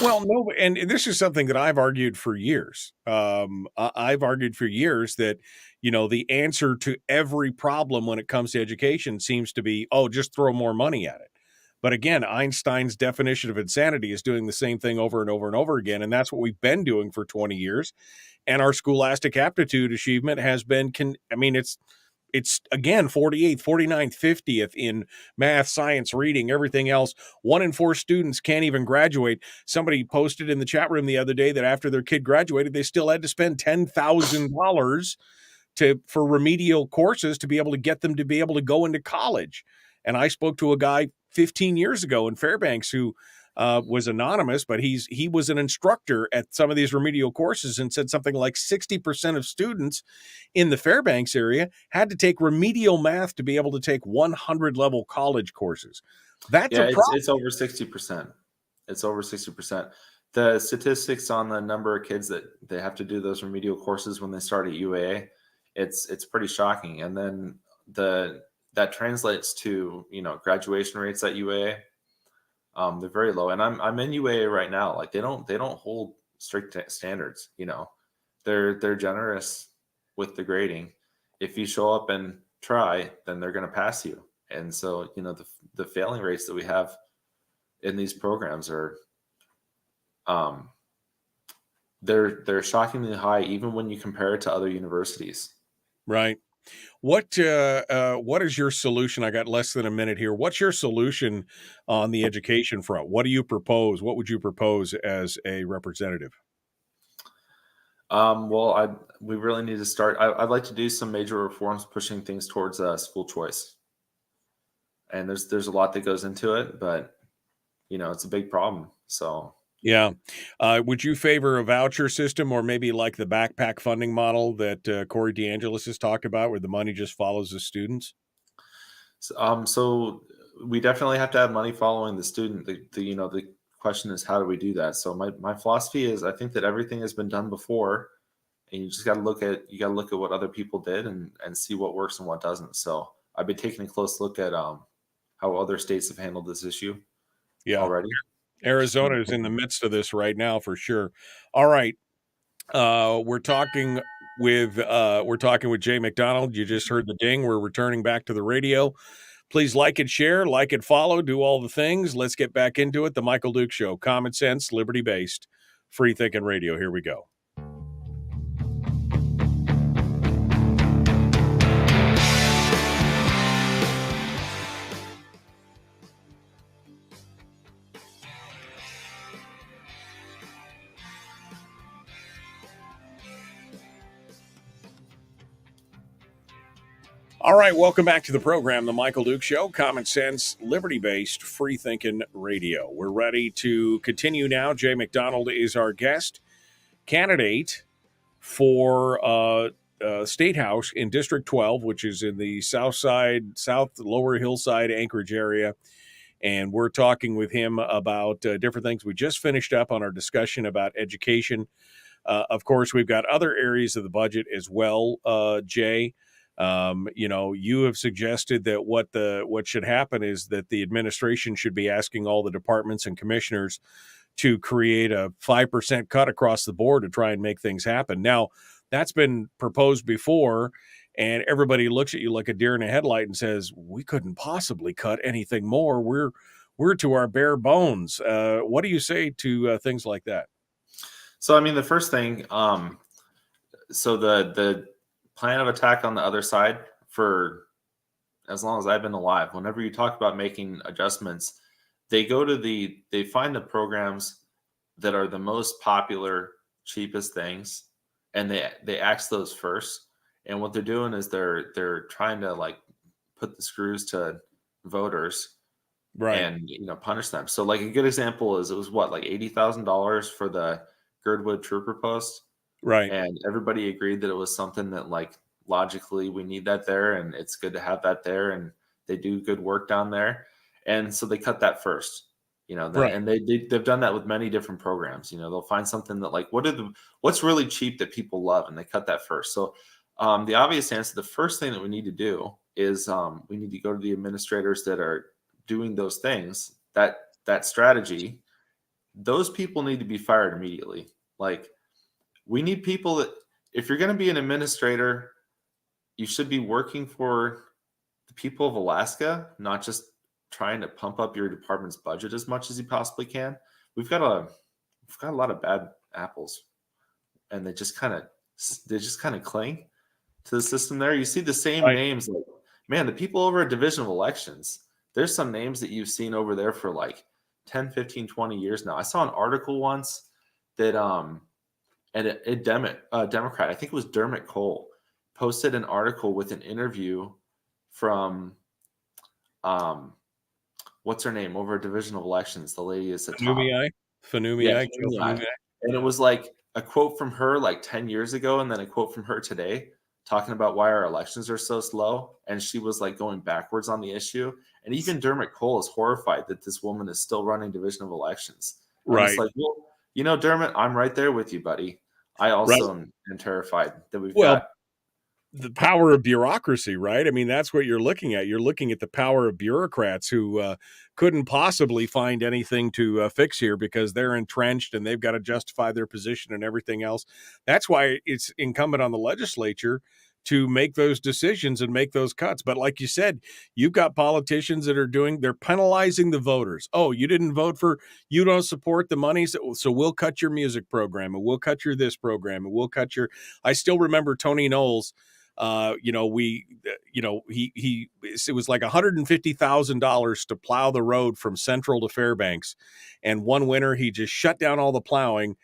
Well, no, and this is something that I've argued for years. I've argued for years that, the answer to every problem when it comes to education seems to be, just throw more money at it. But again, Einstein's definition of insanity is doing the same thing over and over and over again. And that's what we've been doing for 20 years. And our scholastic aptitude achievement has been, it's again, 48th, 49th, 50th in math, science, reading, everything else. 1 in 4 students can't even graduate. Somebody posted in the chat room the other day that after their kid graduated, they still had to spend $10,000 for remedial courses to be able to get them to be able to go into college. And I spoke to a guy 15 years ago in Fairbanks who was anonymous, but he was an instructor at some of these remedial courses and said something like 60% of students in the Fairbanks area had to take remedial math to be able to take 100 level college courses. That's a problem. It's over 60%. It's over 60%. The statistics on the number of kids that they have to do those remedial courses when they start at UAA, it's pretty shocking. And then that translates to, graduation rates at UAA. They're very low, and I'm in UAA right now. Like, they don't hold strict standards. They're generous with the grading. If you show up and try, then they're going to pass you. And so, the failing rates that we have in these programs are, they're shockingly high, even when you compare it to other universities. Right. What is your solution? I got less than a minute here. What's your solution on the education front? What do you propose? What would you propose as a representative? We really need to start. I'd like to do some major reforms pushing things towards school choice. And there's a lot that goes into it, but it's a big problem. So. Yeah. Would you favor a voucher system or maybe like the backpack funding model that Corey DeAngelis has talked about where the money just follows the students? So we definitely have to have money following the student. The question is, how do we do that? So my philosophy is, I think that everything has been done before, and you just got to look at what other people did and see what works and what doesn't. So I've been taking a close look at how other states have handled this issue already. Arizona is in the midst of this right now for sure. All right. We're talking with Jay McDonald. You just heard the ding. We're returning back to the radio. Please like and share, like and follow, do all the things. Let's get back into it. The Michael Duke Show, common sense, liberty-based, free thinking radio. Here we go. All right, welcome back to the program, The Michael Duke Show, common sense, liberty-based, free-thinking radio. We're ready to continue now. Jay McDonald is our guest, candidate for State House in District 12, which is in the south lower hillside Anchorage area. And we're talking with him about different things. We just finished up on our discussion about education. Of course, we've got other areas of the budget as well, Jay. You have suggested that what should happen is that the administration should be asking all the departments and commissioners to create a 5% cut across the board to try and make things happen. Now, that's been proposed before, and everybody looks at you like a deer in a headlight and says, we couldn't possibly cut anything more. We're to our bare bones. What do you say to things like that? So, I mean, the first thing, so the plan of attack on the other side for as long as I've been alive, whenever you talk about making adjustments, they find the programs that are the most popular, cheapest things, and they axe those first. And what they're doing is they're trying to like put the screws to voters Right. and punish them. So like a good example is it was what, like $80,000 for the Girdwood Trooper post, Right. and everybody agreed that it was something that like logically we need that there, and it's good to have that there, and they do good work down there, and so they cut that first. Right. And they've done that with many different programs. They'll find something that like what's really cheap that people love, and they cut that first. So the obvious answer, the first thing that we need to do is we need to go to the administrators that are doing those things, that strategy. Those people need to be fired immediately. Like, we need people that, if you're going to be an administrator, you should be working for the people of Alaska, not just trying to pump up your department's budget as much as you possibly can. We've got a lot of bad apples, and they just kind of cling to the system there. You see the same names, like, man, the people over at Division of Elections, there's some names that you've seen over there for like 10, 15, 20 years now. I saw an article once that a Democrat, I think it was Dermot Cole, posted an article with an interview from what's her name over at Division of Elections. The lady is the top. Fanumi. And it was like a quote from her like 10 years ago, and then a quote from her today talking about why our elections are so slow. And she was like going backwards on the issue. And even Dermot Cole is horrified that this woman is still running Division of Elections. And Right. it's like, well, Dermot, I'm right there with you, buddy. I also am terrified that we've got the power of bureaucracy, right? I mean, that's what you're looking at. You're looking at the power of bureaucrats who couldn't possibly find anything to fix here because they're entrenched and they've got to justify their position and everything else. That's why it's incumbent on the legislature to make those decisions and make those cuts. But like you said, you've got politicians that they're penalizing the voters. Oh, you didn't vote you don't support the money, so we'll cut your music program, and we'll cut your this program, and we'll cut your. I still remember Tony Knowles. It was like $150,000 to plow the road from Central to Fairbanks, and one winter he just shut down all the plowing.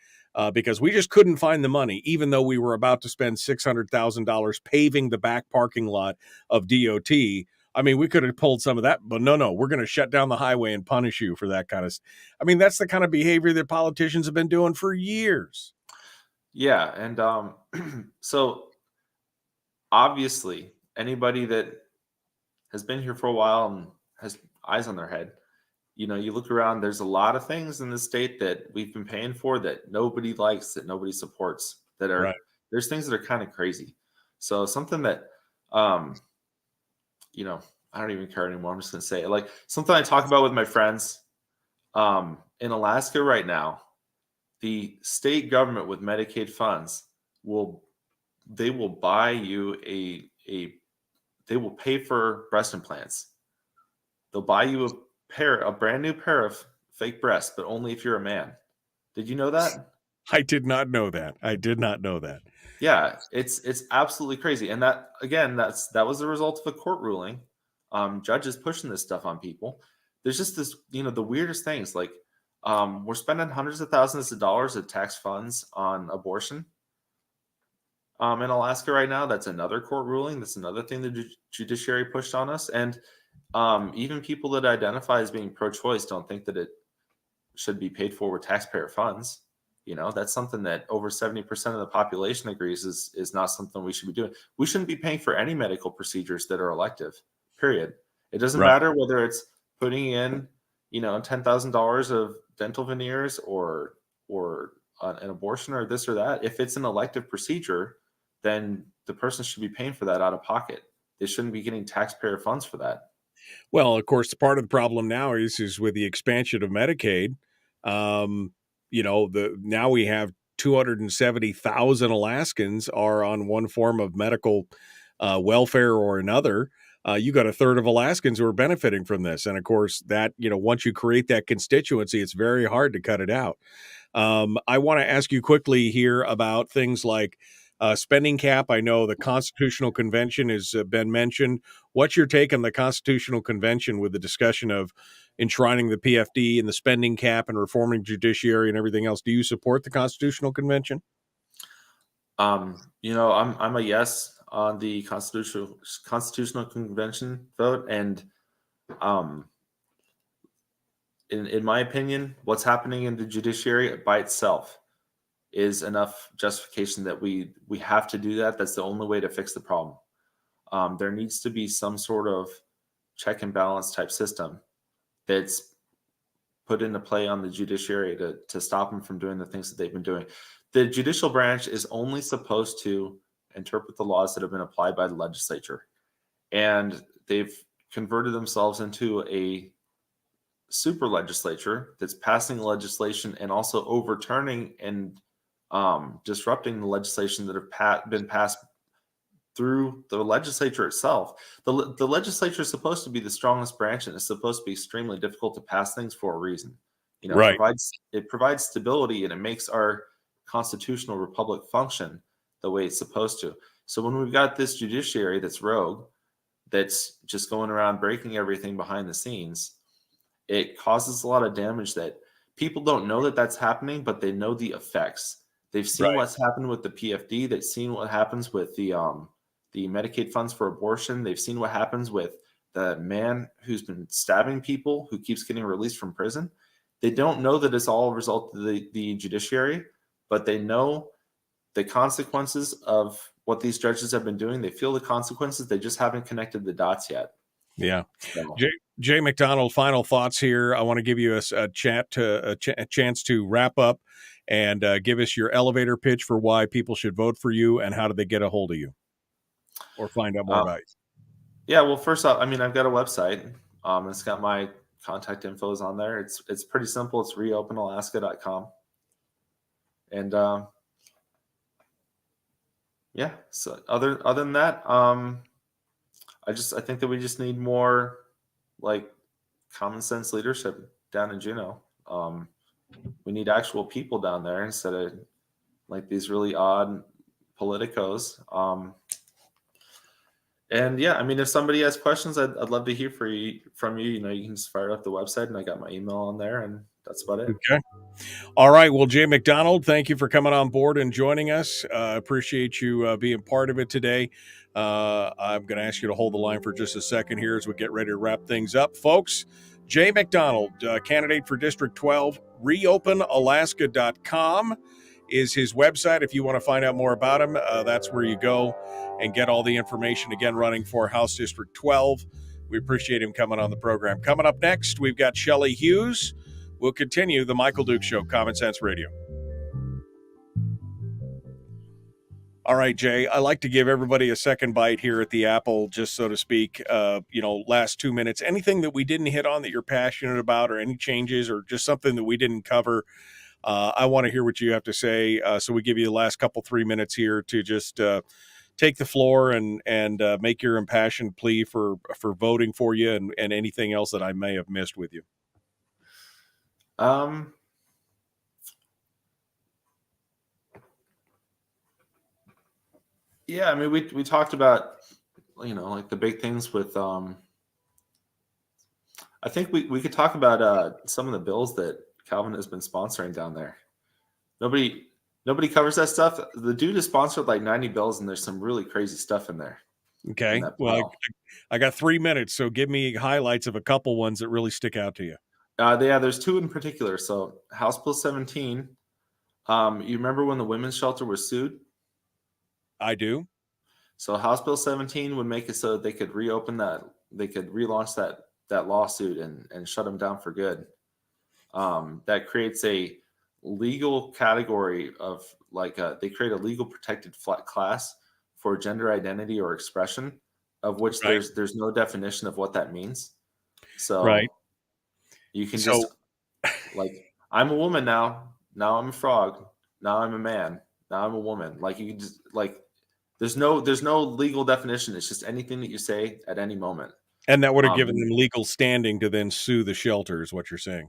Because we just couldn't find the money, even though we were about to spend $600,000 paving the back parking lot of DOT. I mean, we could have pulled some of that, but no, we're going to shut down the highway and punish you for that kind of. I mean, that's the kind of behavior that politicians have been doing for years. Yeah, and so obviously, anybody that has been here for a while and has eyes on their head. You look around, there's a lot of things in the state that we've been paying for that nobody likes, that nobody supports, that are, there's things that are kind of crazy. So something that, I don't even care anymore. I'm just going to say it. Like something I talk about with my friends, in Alaska right now, the state government with Medicaid funds will buy you they will pay for breast implants. They'll buy you a brand new pair of fake breasts, but only if you're a man. Did you know that? I did not know that. Yeah, it's absolutely crazy. And that, again, that was the result of a court ruling. Judges pushing this stuff on people. There's just this, the weirdest things. Like we're spending hundreds of thousands of dollars of tax funds on abortion in Alaska right now. That's another court ruling. That's another thing the judiciary pushed on us. And even people that identify as being pro-choice don't think that it should be paid for with taxpayer funds. That's something that over 70% of the population agrees is not something we should be doing. We shouldn't be paying for any medical procedures that are elective, period. It doesn't matter whether it's putting in, $10,000 of dental veneers or an abortion or this or that. If it's an elective procedure, then the person should be paying for that out of pocket. They shouldn't be getting taxpayer funds for that. Well, of course, part of the problem now is with the expansion of Medicaid. Now we have 270,000 Alaskans are on one form of medical welfare or another. You got a third of Alaskans who are benefiting from this, and of course, that once you create that constituency, it's very hard to cut it out. I want to ask you quickly here about things like spending cap. I know the Constitutional Convention has been mentioned. What's your take on the Constitutional Convention with the discussion of enshrining the PFD and the spending cap and reforming judiciary and everything else? Do you support the Constitutional Convention? You know, I'm a yes on the Constitutional Convention vote, and in my opinion, what's happening in the judiciary by itself is enough justification that we have to do that. That's the only way to fix the problem. There needs to be some sort of check and balance type system that's put into play on the judiciary to stop them from doing the things that they've been doing. The judicial branch is only supposed to interpret the laws that have been applied by the legislature. And they've converted themselves into a super legislature that's passing legislation and also overturning and disrupting the legislation that have been passed through the legislature itself. The legislature is supposed to be the strongest branch, and it's supposed to be extremely difficult to pass things for a reason. You know, right. it provides stability, and it makes our constitutional republic function the way it's supposed to. So when we've got this judiciary that's rogue, that's just going around breaking everything behind the scenes, it causes a lot of damage that people don't know that that's happening, but they know the effects. They've seen what's happened with the PFD. They've seen what happens with the Medicaid funds for abortion. They've seen what happens with the man who's been stabbing people who keeps getting released from prison. They don't know that it's all a result of the judiciary, but they know the consequences of what these judges have been doing. They feel the consequences. They just haven't connected the dots yet. Yeah. So. Jay McDonald, final thoughts here. I want to give you a chance to wrap up and give us your elevator pitch for why people should vote for you and how do they get a hold of you or find out more about you. Yeah, well, first off, I mean, I've got a website. It's got my contact infos on there. It's pretty simple. It's reopenalaska.com. And yeah, so other than that, I think that we just need more like common sense leadership down in Juneau. We need actual people down there instead of like these really odd politicos. And yeah, I mean, if somebody has questions, I'd love to hear from you. You know, you can just fire up the website, and I got my email on there, and that's about it. Okay. All right. Well, Jay McDonald, thank you for coming on board and joining us. Appreciate you being part of it today. I'm going to ask you to hold the line for just a second here as we get ready to wrap things up. Folks, Jay McDonald, candidate for District 12, reopenalaska.com is his website. If you want to find out more about him, that's where you go and get all the information. Again, running for House District 12. We appreciate him coming on the program. Coming up next, we've got Shelley Hughes. We'll continue the Michael Duke Show, Common Sense Radio. All right, Jay, I like to give everybody a second bite here at the apple, just so to speak. Last 2 minutes. Anything that we didn't hit on that you're passionate about, or any changes, or just something that we didn't cover? I want to hear what you have to say. So we give you the last 3 minutes here to just take the floor and make your impassioned plea for voting for you and anything else that I may have missed with you. Yeah, I mean, we talked about, like the big things with, I think we could talk about some of the bills that Calvin has been sponsoring down there. Nobody covers that stuff. The dude has sponsored like 90 bills, and there's some really crazy stuff in there. Okay. Well, I got 3 minutes, so give me highlights of a couple ones that really stick out to you. There's two in particular. So House Bill 17, you remember when the women's shelter was sued? I do. So House Bill 17 would make it so that they could reopen that, they could relaunch that lawsuit and shut them down for good. That creates a legal category of they create a legal protected class for gender identity or expression, of which there's no definition of what that means. So you can just I'm a woman now I'm a frog, now I'm a man, now I'm a woman. Like you can just there's no legal definition. It's just anything that you say at any moment. And that would have given them legal standing to then sue the shelter, is what you're saying.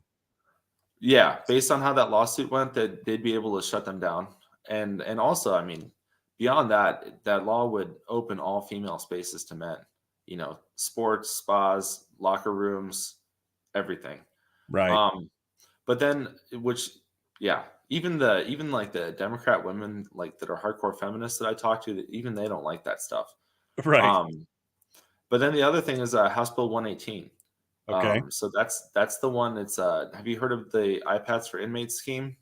Yeah, based on how that lawsuit went, that they'd be able to shut them down. And also, I mean, beyond that, that law would open all female spaces to men. Sports, spas, locker rooms, everything. Right. But then, even like the Democrat women like that are hardcore feminists that I talk to, that even they don't like that stuff. Right. But then the other thing is House Bill 118. Okay. So that's the one. It's have you heard of the iPads for inmates scheme?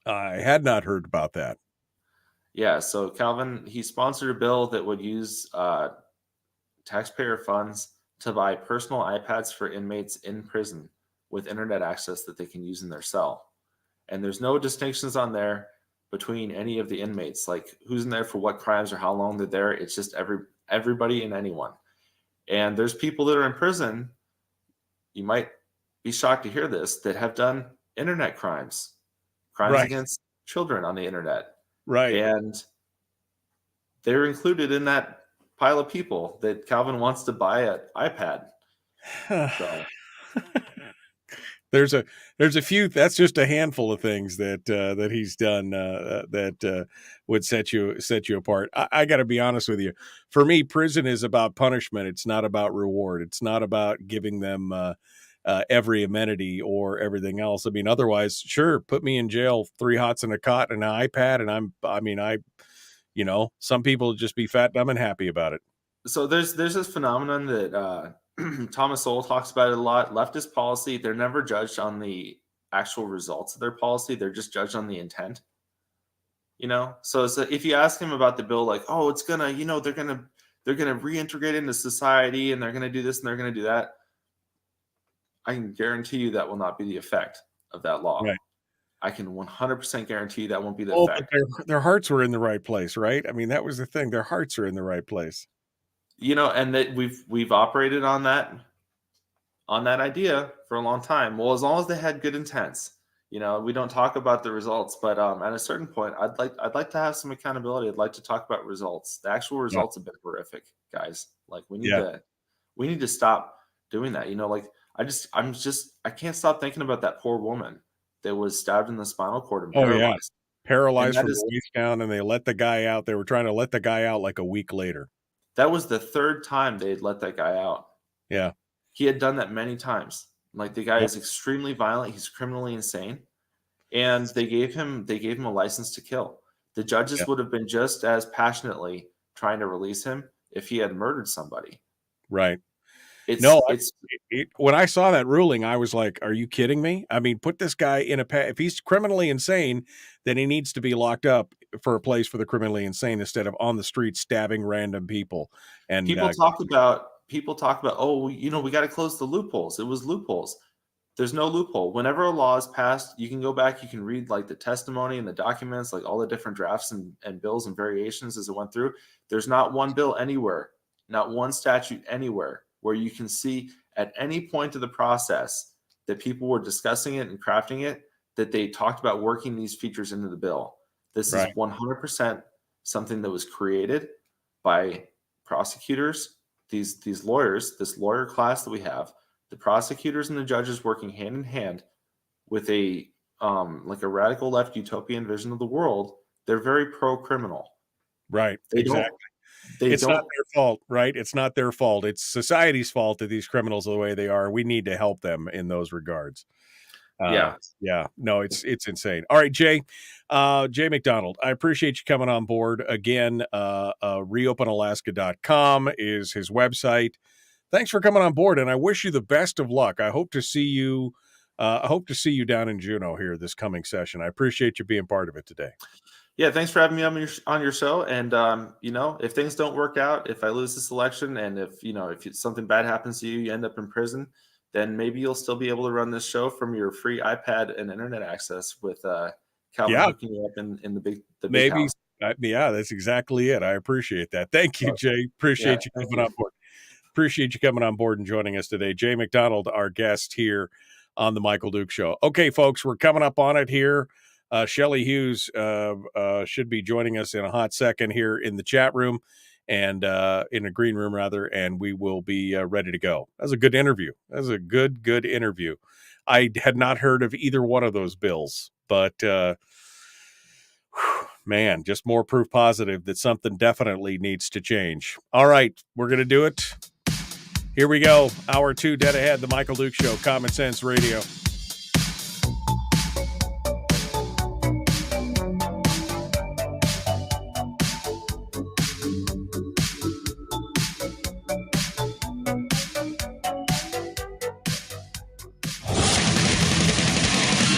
I had not heard about that. Yeah. So Calvin, he sponsored a bill that would use taxpayer funds to buy personal iPads for inmates in prison with internet access that they can use in their cell. And there's no distinctions on there between any of the inmates, like who's in there for what crimes or how long they're there. It's just everybody and anyone. And there's people that are in prison, you might be shocked to hear this, that have done internet crimes Right. against children on the internet. Right. And they're included in that pile of people that Calvin wants to buy an iPad. So. There's a few. That's just a handful of things that he's done that would set you apart. I got to be honest with you. For me, prison is about punishment. It's not about reward. It's not about giving them every amenity or everything else. I mean, otherwise, sure, put me in jail, 3 hots and a cot and an iPad, and some people just be fat, dumb, and happy about it. So there's this phenomenon that Thomas Sowell talks about it a lot. Leftist policy, they're never judged on the actual results of their policy. They're just judged on the intent. So if you ask him about the bill, like, oh, it's gonna, they're gonna reintegrate into society and they're gonna do this and they're gonna do that, I can guarantee you that will not be the effect of that law. Right. I can 100% guarantee you that won't be the effect. But their hearts were in the right place, right? I mean, that was the thing. Their hearts are in the right place. And that we've operated on that idea for a long time. Well, as long as they had good intents, we don't talk about the results, but at a certain point, I'd like to have some accountability. I'd like to talk about results. The actual results have been horrific, guys. Like we need to stop doing that. I can't stop thinking about that poor woman that was stabbed in the spinal cord and paralyzed. Paralyzed from the waist down, and they let the guy out. They were trying to let the guy out like a week later. That was the 3rd time they had let that guy out. Yeah. He had done that many times. Like the guy is extremely violent. He's criminally insane. And they gave him a license to kill. The judges would have been just as passionately trying to release him if he had murdered somebody. Right. When I saw that ruling, I was like, are you kidding me? I mean, put this guy in if he's criminally insane, then he needs to be locked up for a place for the criminally insane instead of on the street stabbing random people. And people talk about, oh, we got to close the loopholes. It was loopholes. There's no loophole. Whenever a law is passed, you can go back, you can read like the testimony and the documents, like all the different drafts and bills and variations as it went through. There's not one bill anywhere, not one statute anywhere where you can see at any point of the process that people were discussing it and crafting it, that they talked about working these features into the bill. This is 100% something that was created by prosecutors, these lawyers, this lawyer class that we have, the prosecutors and the judges working hand in hand with a radical left utopian vision of the world. They're very pro-criminal. Right. Exactly. It's not their fault, right? It's not their fault. It's society's fault that these criminals are the way they are. We need to help them in those regards. No, it's insane. All right, Jay McDonald, I appreciate you coming on board again. Reopenalaska.com is his website. Thanks for coming on board, and I wish you the best of luck. I hope to see you down in Juneau here this coming session. I appreciate you being part of it today. Yeah, thanks for having me on your show. And if things don't work out, if I lose this election, and if something bad happens to you, you end up in prison, then maybe you'll still be able to run this show from your free iPad and internet access with Calvin hooking you up in the big house. That's exactly it. I appreciate that. Thank you, Jay. Appreciate you coming on board. Appreciate you coming on board and joining us today. Jay McDonald, our guest here on the Michael Duke Show. Okay, folks, we're coming up on it here. Shelley Hughes should be joining us in a hot second here in the chat room and in a green room, rather, and we will be ready to go. That was a good interview. That was a good interview. I had not heard of either one of those bills, but man, just more proof positive that something definitely needs to change. All right, we're going to do it. Here we go. Hour 2 dead ahead. The Michael Duke Show, Common Sense Radio.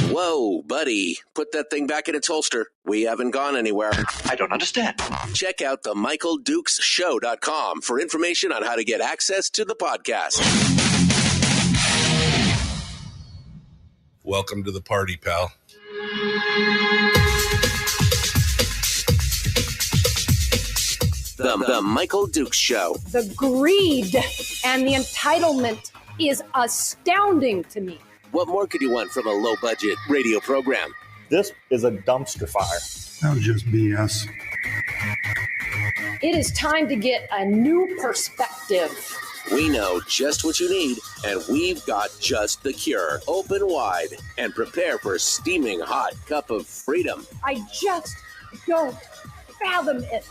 Whoa, buddy. Put that thing back in its holster. We haven't gone anywhere. I don't understand. Check out the MichaelDukesShow.com for information on how to get access to the podcast. Welcome to the party, pal. The Michael Dukes Show. The greed and the entitlement is astounding to me. What more could you want from a low-budget radio program? This is a dumpster fire. That was just BS. It is time to get a new perspective. We know just what you need, and we've got just the cure. Open wide and prepare for a steaming hot cup of freedom. I just don't fathom it.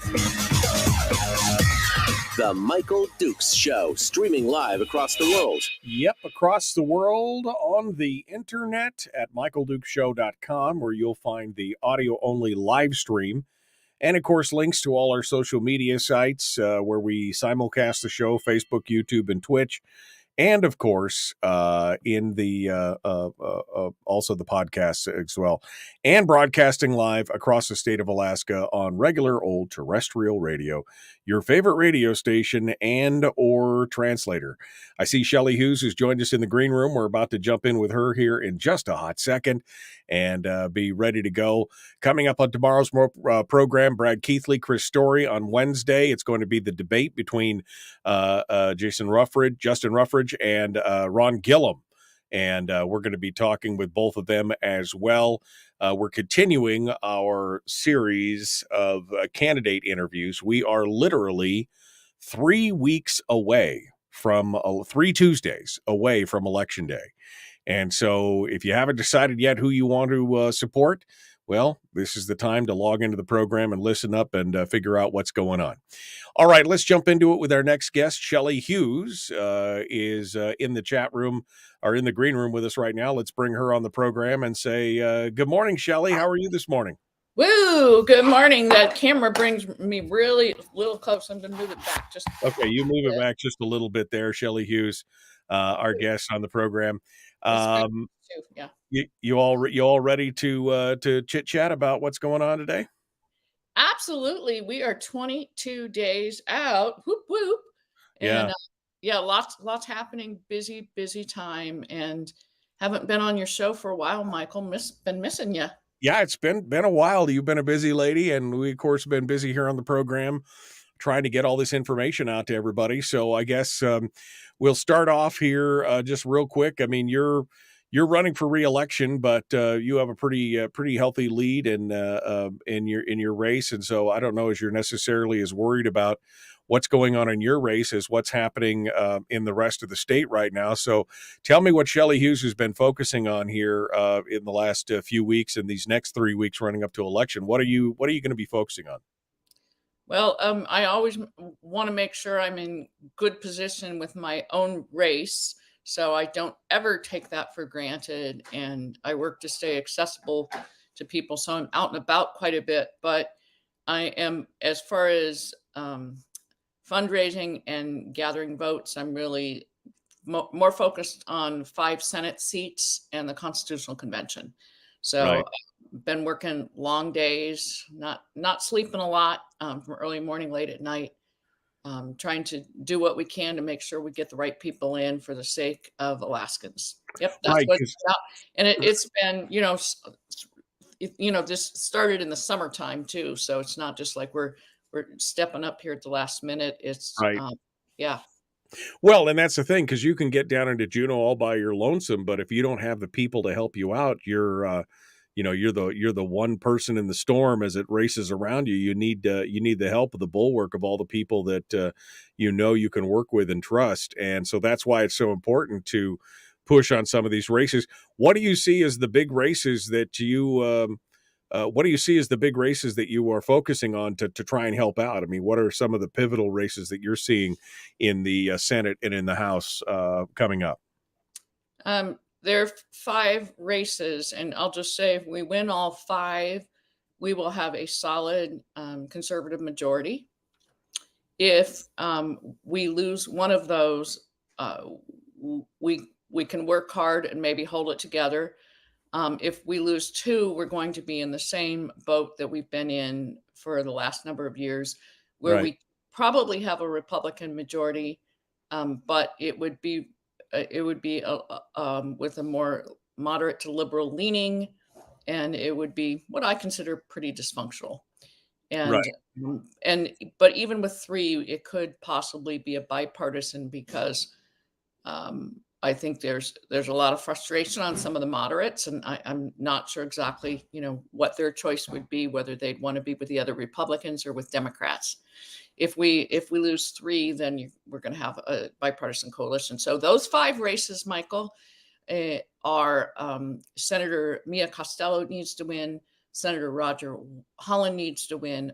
The Michael Dukes Show, streaming live across the world. Yep, across the world on the internet at michaeldukeshow.com, where you'll find the audio-only live stream. And, of course, links to all our social media sites where we simulcast the show, Facebook, YouTube, and Twitch. And, of course, in the also the podcasts as well. And broadcasting live across the state of Alaska on regular old terrestrial radio, your favorite radio station and or translator. I see Shelley Hughes has joined us in the green room. We're about to jump in with her here in just a hot second and be ready to go. Coming up on tomorrow's program, Brad Keithley, Chris Story. On Wednesday, it's going to be the debate between Justin Ruffridge and Ron Gillum. And we're going to be talking with both of them as well. We're continuing our series of candidate interviews. We are literally 3 weeks away from 3 Tuesdays away from Election Day. And so if you haven't decided yet who you want to support, well, this is the time to log into the program and listen up and figure out what's going on. All right, let's jump into it with our next guest. Shelley Hughes is in the chat room or in the green room with us right now. Let's bring her on the program and say, good morning, Shelley. How are you this morning? Woo! Good morning. That camera brings me really a little close. I'm going to move it back just. Okay, you move it back just a little bit there, Shelley Hughes, our guest on the program. Yeah. You all ready to chit chat about what's going on today? Absolutely. We are 22 days out. Whoop whoop. And, lots happening. Busy time, and haven't been on your show for a while, Michael. Been missing you. Yeah, it's been a while. You've been a busy lady, and we of course have been busy here on the program trying to get all this information out to everybody. So I guess we'll start off here just real quick. I mean, you're running for re-election, but you have a pretty healthy lead in your race, and so I don't know as you're necessarily as worried about what's going on in your race as what's happening in the rest of the state right now. So tell me what Shelley Hughes has been focusing on here in the last few weeks and these next 3 weeks running up to election. What are you going to be focusing on? Well, I always want to make sure I'm in good position with my own race, so I don't ever take that for granted, and I work to stay accessible to people. So I'm out and about quite a bit, but I am, as far as fundraising and gathering votes, I'm really more focused on 5 Senate seats and the Constitutional Convention. So right. Been working long days, not sleeping a lot, from early morning, late at night, trying to do what we can to make sure we get the right people in for the sake of Alaskans. Yep, that's right, what it's about. And it's been, this started in the summertime too, so it's not just like we're stepping up here at the last minute. It's right. Yeah. Well, and that's the thing, because you can get down into Juneau all by your lonesome, but if you don't have the people to help you out, you're the one person in the storm as it races around you. You need the help of the bulwark of all the people that you can work with and trust, and so that's why it's so important to push on some of these races. What do you see as the big races that you what do you see as the big races that you are focusing on to try and help out? I mean, what are some of the pivotal races that you're seeing in the Senate and in the House coming up? There are 5 races, and I'll just say if we win all 5, we will have a solid conservative majority. If we lose one of those, we can work hard and maybe hold it together. If we lose 2, we're going to be in the same boat that we've been in for the last number of years, where we probably have a Republican majority, but it would be with a more moderate to liberal leaning, and it would be what I consider pretty dysfunctional. And but even with 3, it could possibly be a bipartisan, because I think there's a lot of frustration on some of the moderates, and I'm not sure exactly, what their choice would be, whether they'd want to be with the other Republicans or with Democrats. If we lose 3, then we're going to have a bipartisan coalition. So those 5 races, Michael, are Senator Mia Costello needs to win, Senator Roger Holland needs to win,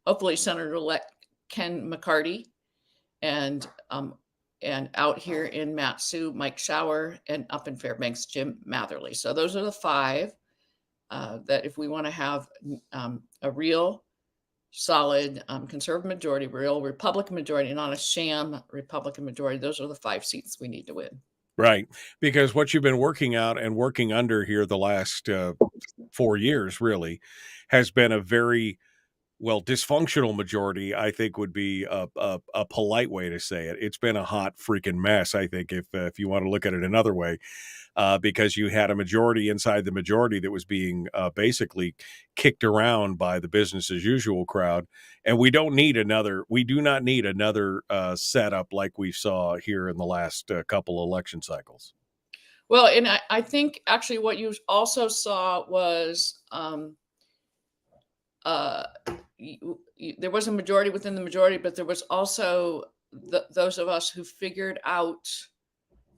hopefully Senator-elect Ken McCarty, and out here in Mat-Su, Mike Shower, and up in Fairbanks, Jim Matherly. So those are the 5 that if we want to have a real solid conservative majority, real Republican majority, not a sham Republican majority, those are the 5 seats we need to win. Right. Because what you've been working out and working under here the last 4 years really has been a very dysfunctional majority, I think would be a polite way to say it. It's been a hot freaking mess, I think, if you want to look at it another way, because you had a majority inside the majority that was being basically kicked around by the business as usual crowd. And we do not need another setup like we saw here in the last couple election cycles. Well, and I think actually what you also saw was there was a majority within the majority, but there was also those of us who figured out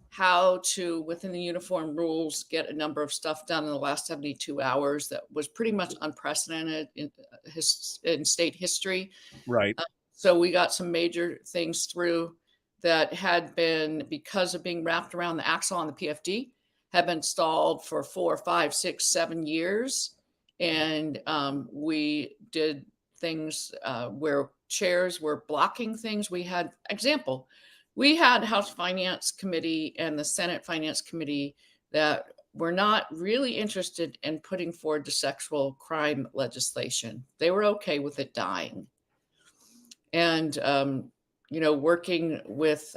how to, within the uniform rules, get a number of stuff done in the last 72 hours that was pretty much unprecedented in state history. Right. So we got some major things through that had been, because of being wrapped around the axle on the PFD, had been stalled for 4, 5, 6, 7 years. And we did things where chairs were blocking things. We had House Finance Committee and the Senate Finance Committee that were not really interested in putting forward the sexual crime legislation. They were okay with it dying. And, working with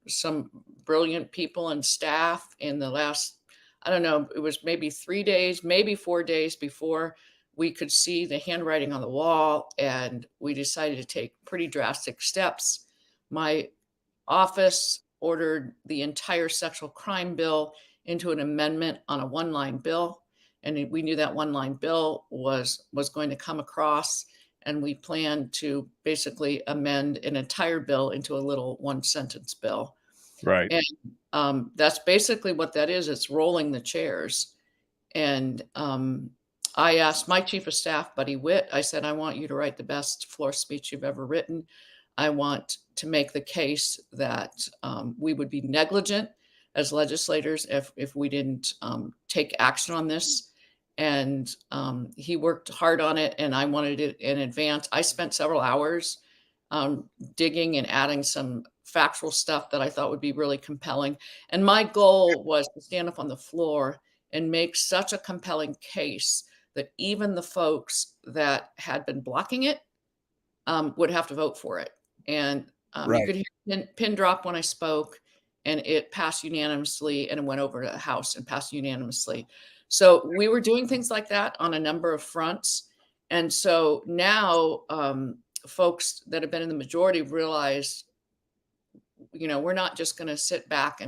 some brilliant people and staff in the last, I don't know, it was maybe 3 days, maybe 4 days before we could see the handwriting on the wall, and we decided to take pretty drastic steps. My office ordered the entire sexual crime bill into an amendment on a 1-line bill, and we knew that 1-line bill was going to come across, and we planned to basically amend an entire bill into a little 1-sentence bill. Right. And that's basically what that is. It's rolling the chairs. And I asked my chief of staff, Buddy Witt, I said, I want you to write the best floor speech you've ever written. I want to make the case that we would be negligent as legislators if we didn't take action on this. And he worked hard on it, and I wanted it in advance. I spent several hours digging and adding some factual stuff that I thought would be really compelling. And my goal was to stand up on the floor and make such a compelling case that even the folks that had been blocking it would have to vote for it. And you could hear pin drop when I spoke, and it passed unanimously, and it went over to the House and passed unanimously. So we were doing things like that on a number of fronts. And so now folks that have been in the majority realize, we're not just going to sit back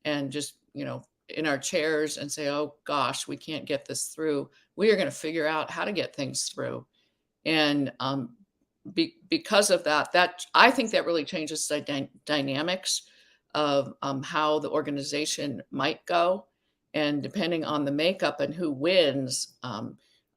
and just, in our chairs and say, oh gosh, we can't get this through. We are going to figure out how to get things through. And because of that I think that really changes the dynamics of how the organization might go. And depending on the makeup and who wins,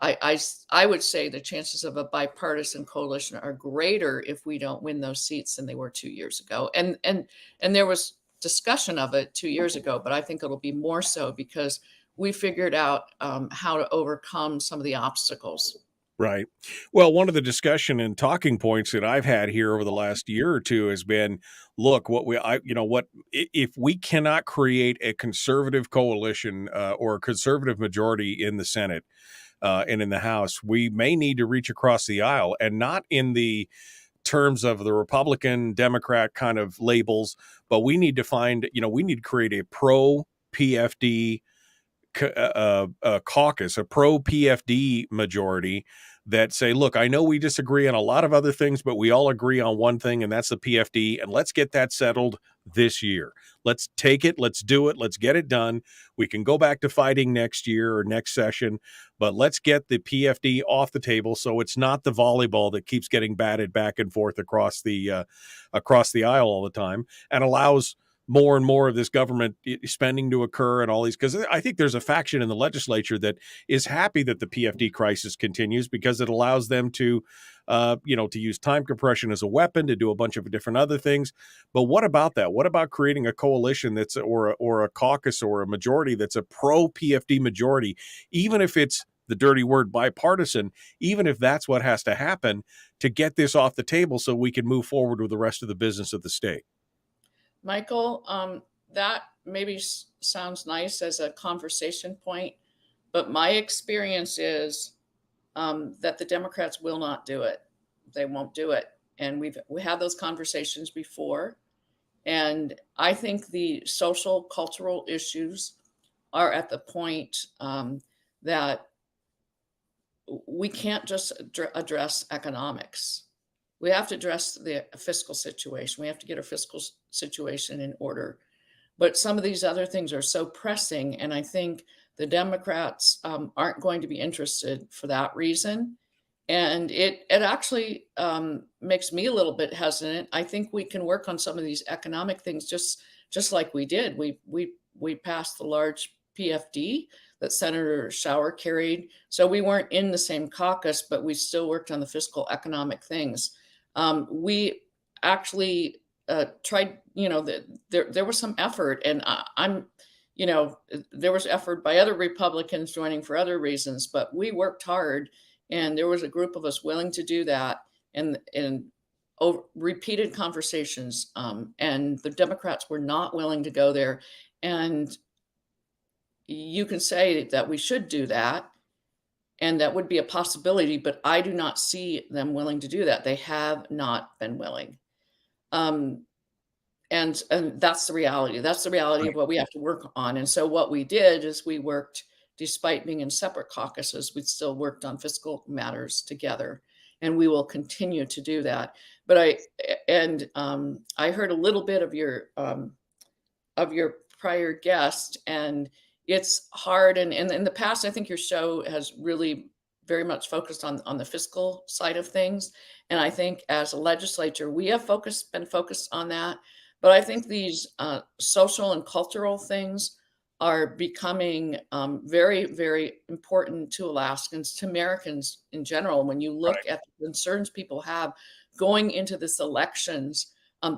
I would say the chances of a bipartisan coalition are greater if we don't win those seats than they were 2 years ago. And there was discussion of it 2 years ago, but I think it'll be more so because we figured out how to overcome some of the obstacles. Right. Well, one of the discussion and talking points that I've had here over the last year or two has been, look, if we cannot create a conservative coalition or a conservative majority in the Senate and in the House, we may need to reach across the aisle, and not in the terms of the Republican, Democrat kind of labels, but we need to create a pro PFD caucus, a pro PFD majority that say, look, I know we disagree on a lot of other things, but we all agree on one thing, and that's the PFD, and let's get that settled this year. Let's take it. Let's do it. Let's get it done. We can go back to fighting next year or next session, but let's get the PFD off the table so it's not the volleyball that keeps getting batted back and forth across the aisle all the time, and allows more and more of this government spending to occur and all these, because I think there's a faction in the legislature that is happy that the PFD crisis continues because it allows them to use time compression as a weapon, to do a bunch of different other things. But what about that? What about creating a coalition that's or a caucus or a majority that's a pro PFD majority, even if it's the dirty word bipartisan, even if that's what has to happen to get this off the table so we can move forward with the rest of the business of the state? Michael, that maybe sounds nice as a conversation point, but my experience is that the Democrats will not do it. They won't do it. And we had those conversations before. And I think the social, cultural issues are at the point that we can't just address economics. We have to address the fiscal situation. We have to get our fiscal situation in order. But some of these other things are so pressing, and I think the Democrats aren't going to be interested for that reason. And it actually makes me a little bit hesitant. I think we can work on some of these economic things just like we did. We passed the large PFD that Senator Schauer carried. So we weren't in the same caucus, but we still worked on the fiscal economic things. We actually tried, there was some effort, and there was effort by other Republicans joining for other reasons, but we worked hard, and there was a group of us willing to do that, and repeated conversations, and the Democrats were not willing to go there. And you can say that we should do that, and that would be a possibility, but I do not see them willing to do that. They have not been willing. And that's the reality. That's the reality of what we have to work on. And so what we did is we worked, despite being in separate caucuses, we still worked on fiscal matters together, and we will continue to do that. But I heard a little bit of your prior guest, and it's hard. And in the past, I think your show has really very much focused on the fiscal side of things. And I think as a legislature, we have been focused on that. But I think these social and cultural things are becoming very, very important to Alaskans, to Americans in general. When you look at the concerns people have going into this elections,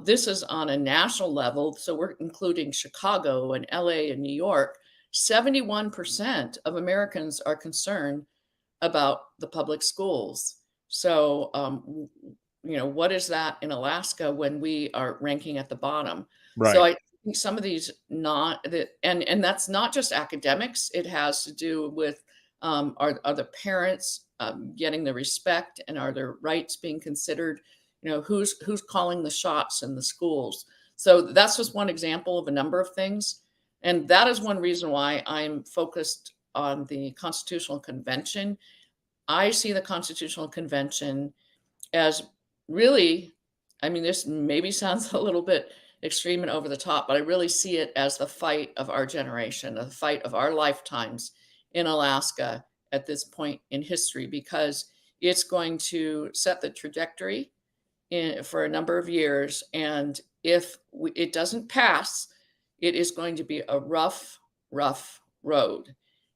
this is on a national level. So we're including Chicago and LA and New York. 71% of Americans are concerned about the public schools. So, what is that in Alaska when we are ranking at the bottom? Right. So I think some of these and that's not just academics. It has to do with are the parents getting the respect, and are their rights being considered? Who's calling the shots in the schools? So that's just one example of a number of things. And that is one reason why I'm focused on the Constitutional Convention. I see the Constitutional Convention as really, this maybe sounds a little bit extreme and over the top, but I really see it as the fight of our generation, the fight of our lifetimes in Alaska at this point in history, because it's going to set the trajectory for a number of years. And if it doesn't pass, it is going to be a rough road.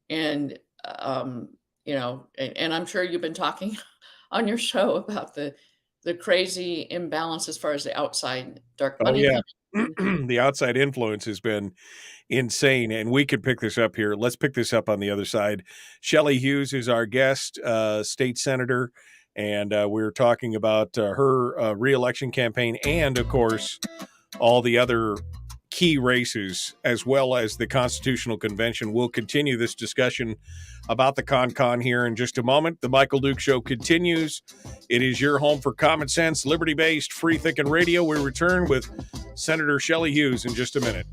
And, and I'm sure you've been talking on your show about the crazy imbalance as far as the outside dark money. Oh, yeah. The outside influence has been insane. And we could pick this up here. Let's pick this up on the other side. Shelley Hughes is our guest, state senator. And we're talking about her reelection campaign and, of course, all the other key races, as well as the Constitutional Convention. We'll continue this discussion about the con here in just a moment. The Michael Duke Show continues. It is your home for common sense, liberty-based, free-thinking radio. We return with Senator Shelley Hughes in just a minute.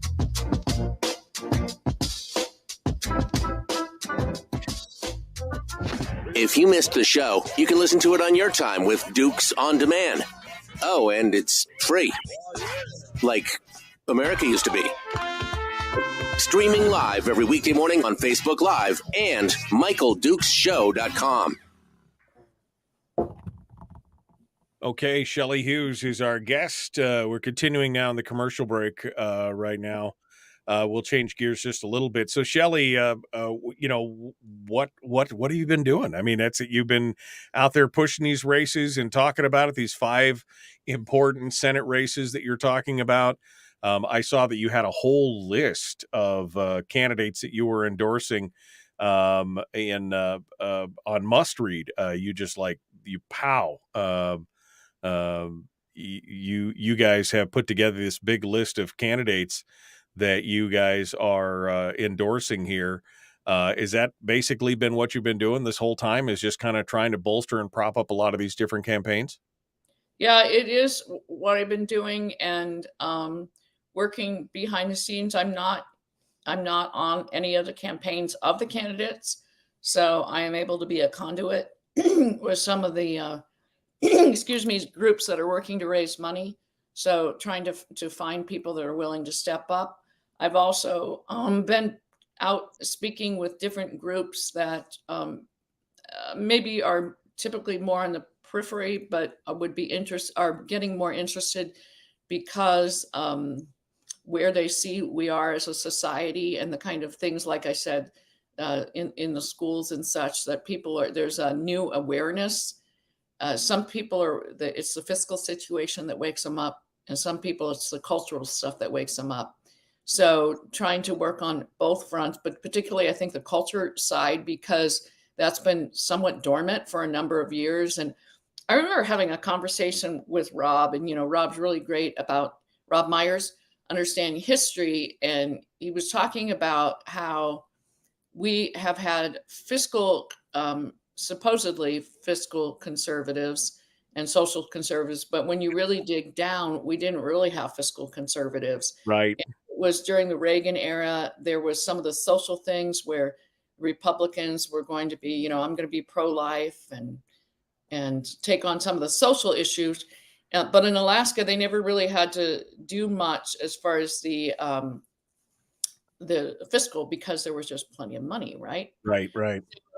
If you missed the show, you can listen to it on your time with Dukes On Demand. Oh, and it's free. Like America used to be. Streaming live every weekday morning on Facebook Live and MichaelDukesShow.com. Okay, Shelley Hughes is our guest. We're continuing now in the commercial break right now. We'll change gears just a little bit. So, Shelley, what have you been doing? I mean, that's it. You've been out there pushing these races and talking about it. These 5 important Senate races that you're talking about. I saw that you had a whole list of candidates that you were endorsing on Must Read. You just you guys have put together this big list of candidates that you guys are endorsing here. Is that basically been what you've been doing this whole time, is just kind of trying to bolster and prop up a lot of these different campaigns? Yeah, it is what I've been doing, and working behind the scenes. I'm not on any of the campaigns of the candidates, so I am able to be a conduit with some of the groups that are working to raise money. So trying to find people that are willing to step up. I've also been out speaking with different groups that maybe are typically more on the periphery, but are getting more interested because where they see we are as a society and the kind of things, like I said, in the schools and such, that there's a new awareness. Some people it's the fiscal situation that wakes them up, and some people it's the cultural stuff that wakes them up. So trying to work on both fronts, but particularly I think the culture side, because that's been somewhat dormant for a number of years. And I remember having a conversation with Rob, and Rob's really great about Rob Myers understanding history, and he was talking about how we have had supposedly fiscal conservatives and social conservatives, but when you really dig down, we didn't really have fiscal conservatives. Right. It was during the Reagan era. There was some of the social things where Republicans were going to be, I'm going to be pro-life and take on some of the social issues. But in Alaska, they never really had to do much as far as the fiscal, because there was just plenty of money, right? Right.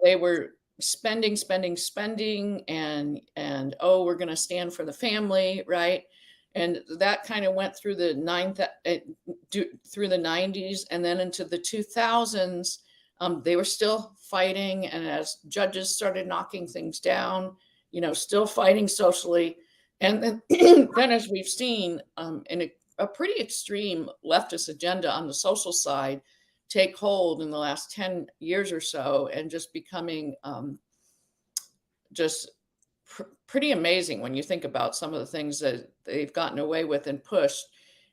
They were spending, and we're going to stand for the family, right? And that kind of went through the 90s, and then into the 2000s, they were still fighting. And as judges started knocking things down, still fighting socially. And then, then as we've seen, in a pretty extreme leftist agenda on the social side take hold in the last 10 years or so, and just becoming pretty amazing when you think about some of the things that they've gotten away with and pushed.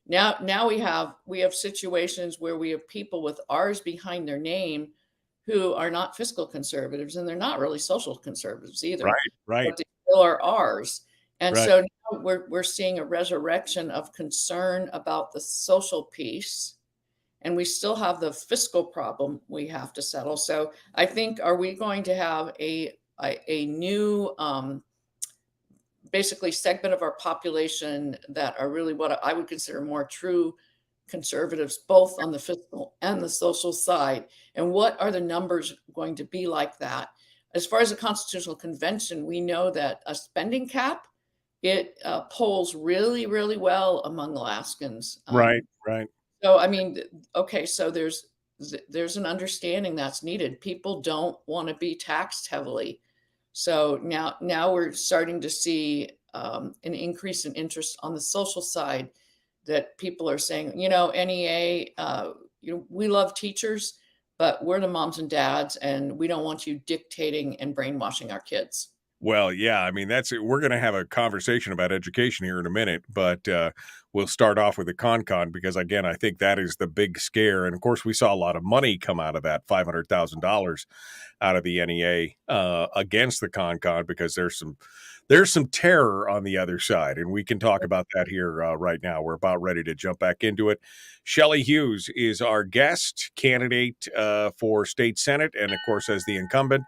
Now we have situations where we have people with R's behind their name who are not fiscal conservatives, and they're not really social conservatives either. Right. But they still are R's. And Right. So now we're seeing a resurrection of concern about the social piece, and we still have the fiscal problem we have to settle. So I think, are we going to have a new basically segment of our population that are really what I would consider more true conservatives, both on the fiscal and the social side? And what are the numbers going to be like that? As far as the Constitutional Convention, we know that a spending cap, it polls really, really well among Alaskans. Right. So, I mean, okay, so there's there's an understanding that's needed. People don't want to be taxed heavily. So now we're starting to see an increase in interest on the social side, that people are saying, NEA, we love teachers, but we're the moms and dads, and we don't want you dictating and brainwashing our kids. Well, yeah, I mean, we're going to have a conversation about education here in a minute, but we'll start off with the con because, again, I think that is the big scare. And of course, we saw a lot of money come out of that, $500,000 out of the NEA against the con because there's some terror on the other side. And we can talk about that here right now. We're about ready to jump back into it. Shelley Hughes is our guest candidate for state Senate, and of course, as the incumbent,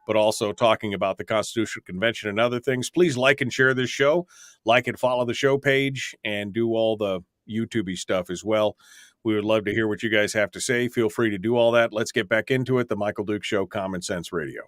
but also talking about the Constitutional Convention and other things. Please like and share this show, like and follow the show page, and do all the YouTube-y stuff as well. We would love to hear what you guys have to say. Feel free to do all that. Let's get back into it. The Michael Duke Show, Common Sense Radio.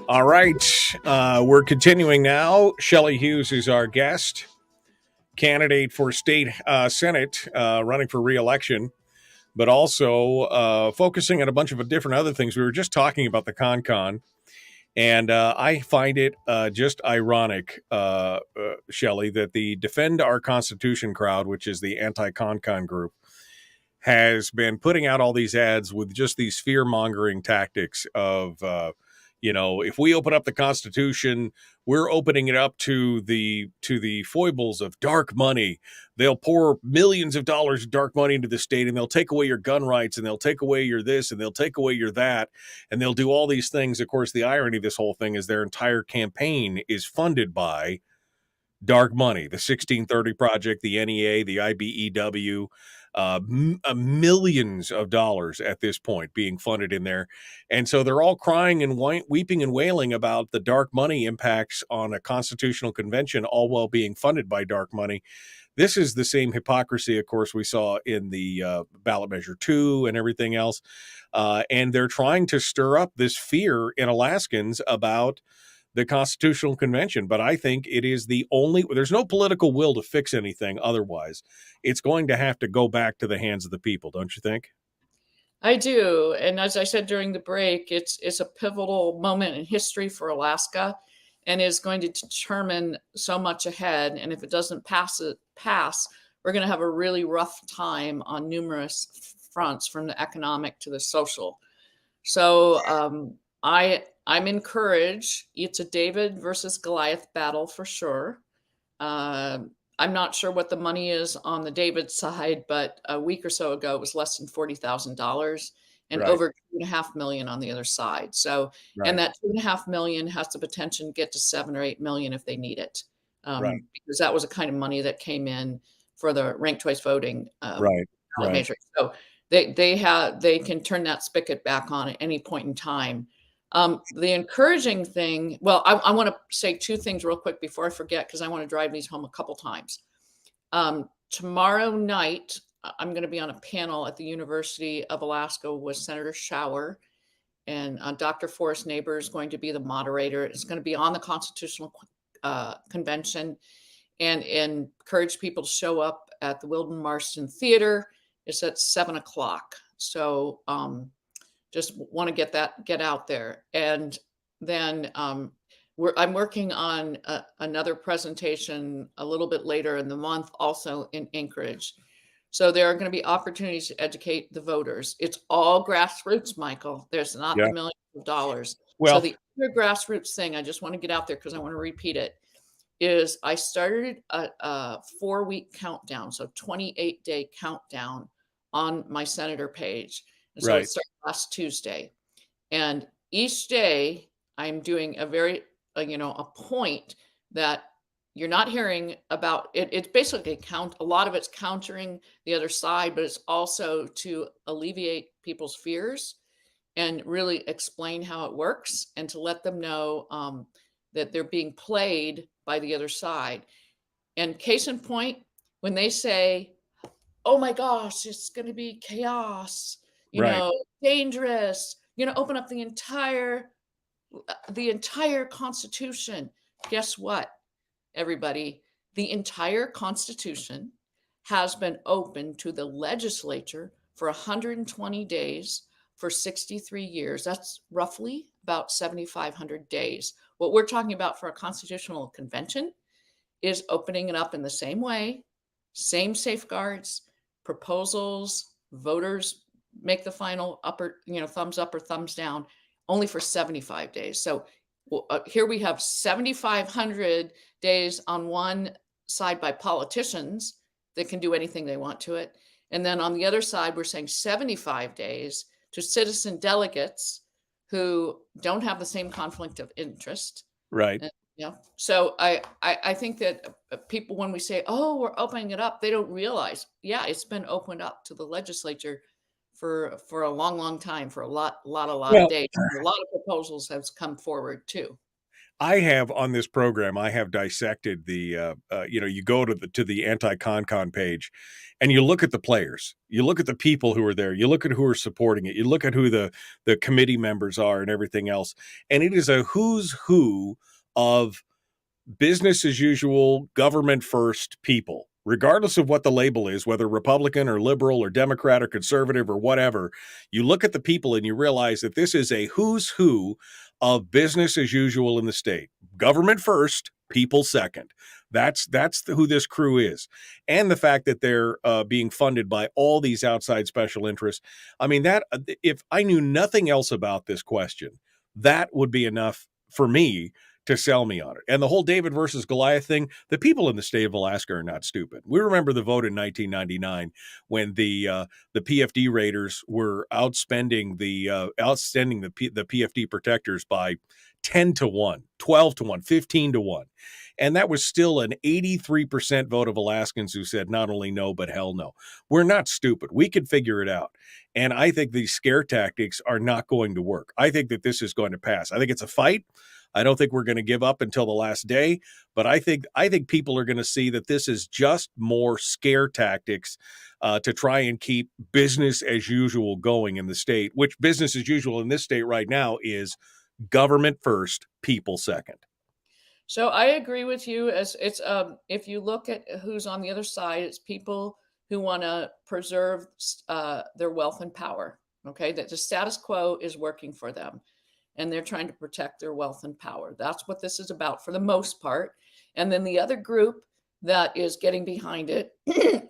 All right, we're continuing now. Shelley Hughes is our guest, candidate for state Senate, running for re-election, but also focusing on a bunch of different other things. We were just talking about the con, and I find it just ironic, Shelley, that the Defend Our Constitution crowd, which is the anti-con group, has been putting out all these ads with just these fear-mongering tactics of if we open up the Constitution, we're opening it up to the foibles of dark money. They'll pour millions of dollars of dark money into the state, and they'll take away your gun rights, and they'll take away your this, and they'll take away your that, and they'll do all these things. Of course, the irony of this whole thing is their entire campaign is funded by dark money, the 1630 Project, the NEA, the IBEW, millions of dollars at this point being funded in there. And so they're all crying and weeping and wailing about the dark money impacts on a constitutional convention, all while being funded by dark money. This is the same hypocrisy, of course, we saw in the ballot measure 2 and everything else. And they're trying to stir up this fear in Alaskans about the Constitutional Convention, but I think it is there's no political will to fix anything otherwise. It's going to have to go back to the hands of the people, don't you think? I do. And as I said during the break, it's a pivotal moment in history for Alaska, and is going to determine so much ahead. And if it doesn't pass, we're going to have a really rough time on numerous fronts, from the economic to the social. So I'm encouraged. It's a David versus Goliath battle for sure. I'm not sure what the money is on the David side, but a week or so ago, it was less than $40,000 and over $2.5 million on the other side. So, and that $2.5 million has the potential to get to $7 or $8 million if they need it. Because that was the kind of money that came in for the ranked choice voting measure. So they can turn that spigot back on at any point in time. The encouraging thing, well, I want to say two things real quick before I forget, because I want to drive these home a couple times. Tomorrow night, I'm going to be on a panel at the University of Alaska with Senator Schauer, and Dr. Forrest Neighbor is going to be the moderator. It's going to be on the Constitutional Convention, and encourage people to show up at the Wilden Marston Theater. It's at 7:00. So, just want to get out there. And then I'm working on another presentation a little bit later in the month, also in Anchorage. So there are going to be opportunities to educate the voters. It's all grassroots, Michael. There's not the millions of dollars. Well, so the other grassroots thing, I just want to get out there because I want to repeat it, is I started a 4-week countdown, so 28-day countdown on my senator page. And so it started last Tuesday. And each day I'm doing a point that you're not hearing about it. It's basically a lot of it's countering the other side, but it's also to alleviate people's fears and really explain how it works, and to let them know that they're being played by the other side. And case in point, when they say, oh my gosh, it's going to be chaos, Right. Dangerous, open up the entire Constitution. Guess what, everybody? The entire Constitution has been open to the legislature for 120 days for 63 years. That's roughly about 7,500 days. What we're talking about for a constitutional convention is opening it up in the same way, same safeguards, proposals, voters make the final thumbs up or thumbs down, only for 75 days. So here we have 7,500 days on one side by politicians that can do anything they want to it. And then on the other side, we're saying 75 days to citizen delegates who don't have the same conflict of interest. Right. Yeah. So I think that people, when we say, oh, we're opening it up, they don't realize, yeah, it's been opened up to the legislature for a long time, for a lot of days. A lot of proposals have come forward too. I have on this program, I have dissected the, you go to the anti-con page and you look at the players, you look at the people who are there, you look at who are supporting it, you look at who the committee members are and everything else. And it is a who's who of business as usual, government first people, regardless of what the label is, whether Republican or liberal or Democrat or conservative or whatever. You look at the people and you realize that this is a who's who of business as usual in the state. Government first, people second. That's who this crew is. And the fact that they're being funded by all these outside special interests. I mean, that if I knew nothing else about this question, that would be enough for me to sell me on it. And the whole David versus Goliath thing, the people in the state of Alaska are not stupid. We remember the vote in 1999 when the PFD raiders were outspending the PFD protectors by 10 to 1, 12 to 1, 15 to 1. And that was still an 83% vote of Alaskans who said not only no, but hell no. We're not stupid. We could figure it out. And I think these scare tactics are not going to work. I think that this is going to pass. I think it's a fight. I don't think we're going to give up until the last day, but I think people are going to see that this is just more scare tactics to try and keep business as usual going in the state, which business as usual in this state right now is government first, people second. So I agree with you. As it's if you look at who's on the other side, it's people who want to preserve their wealth and power. Okay, that the status quo is working for them, and they're trying to protect their wealth and power. That's what this is about for the most part. And then the other group that is getting behind it,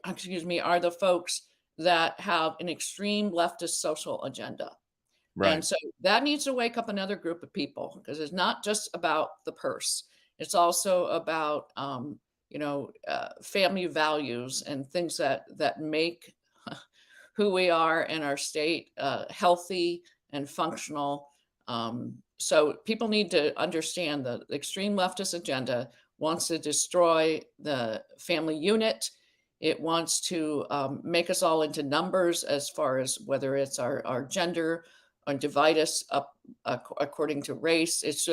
excuse me, are the folks that have an extreme leftist social agenda. Right. And so that needs to wake up another group of people, because it's not just about the purse. It's also about, family values and things that make who we are in our state healthy and functional. So people need to understand the extreme leftist agenda wants to destroy the family unit. It wants to make us all into numbers as far as whether it's our gender, and divide us up according to race. It's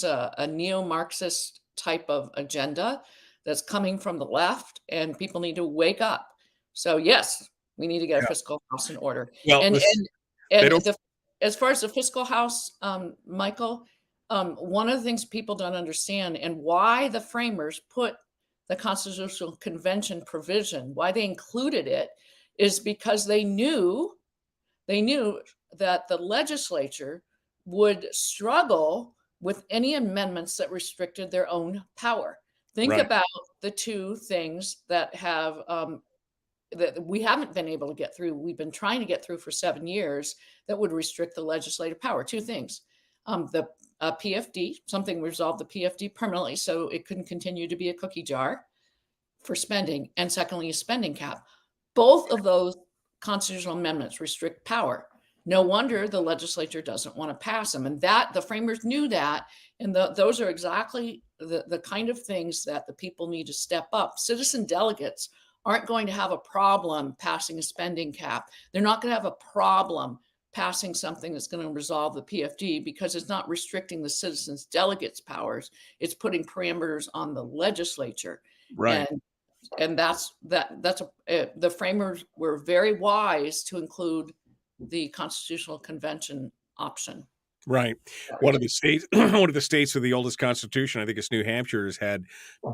a neo-Marxist type of agenda that's coming from the left, and people need to wake up. So yes, we need to get a fiscal house in order. Well, as far as the fiscal house, Michael, one of the things people don't understand, and why the framers put the Constitutional Convention provision, why they included it, is because they knew that the legislature would struggle with any amendments that restricted their own power. Think about the two things that have that we haven't been able to get through. We've been trying to get through for 7 years that would restrict the legislative power. Two things: the PFD, something resolved the PFD permanently, so it couldn't continue to be a cookie jar for spending, and secondly, a spending cap. Both of those constitutional amendments restrict power. No wonder the legislature doesn't want to pass them. And that the framers knew that. And those are exactly the kind of things that the people need to step up. Citizen delegates aren't going to have a problem passing a spending cap. They're not going to have a problem passing something that's going to resolve the PFD, because it's not restricting the citizens' delegates' powers. It's putting parameters on the legislature. Right. And the framers were very wise to include the Constitutional Convention option. Right. One of the states with the oldest constitution, I think it's New Hampshire, has had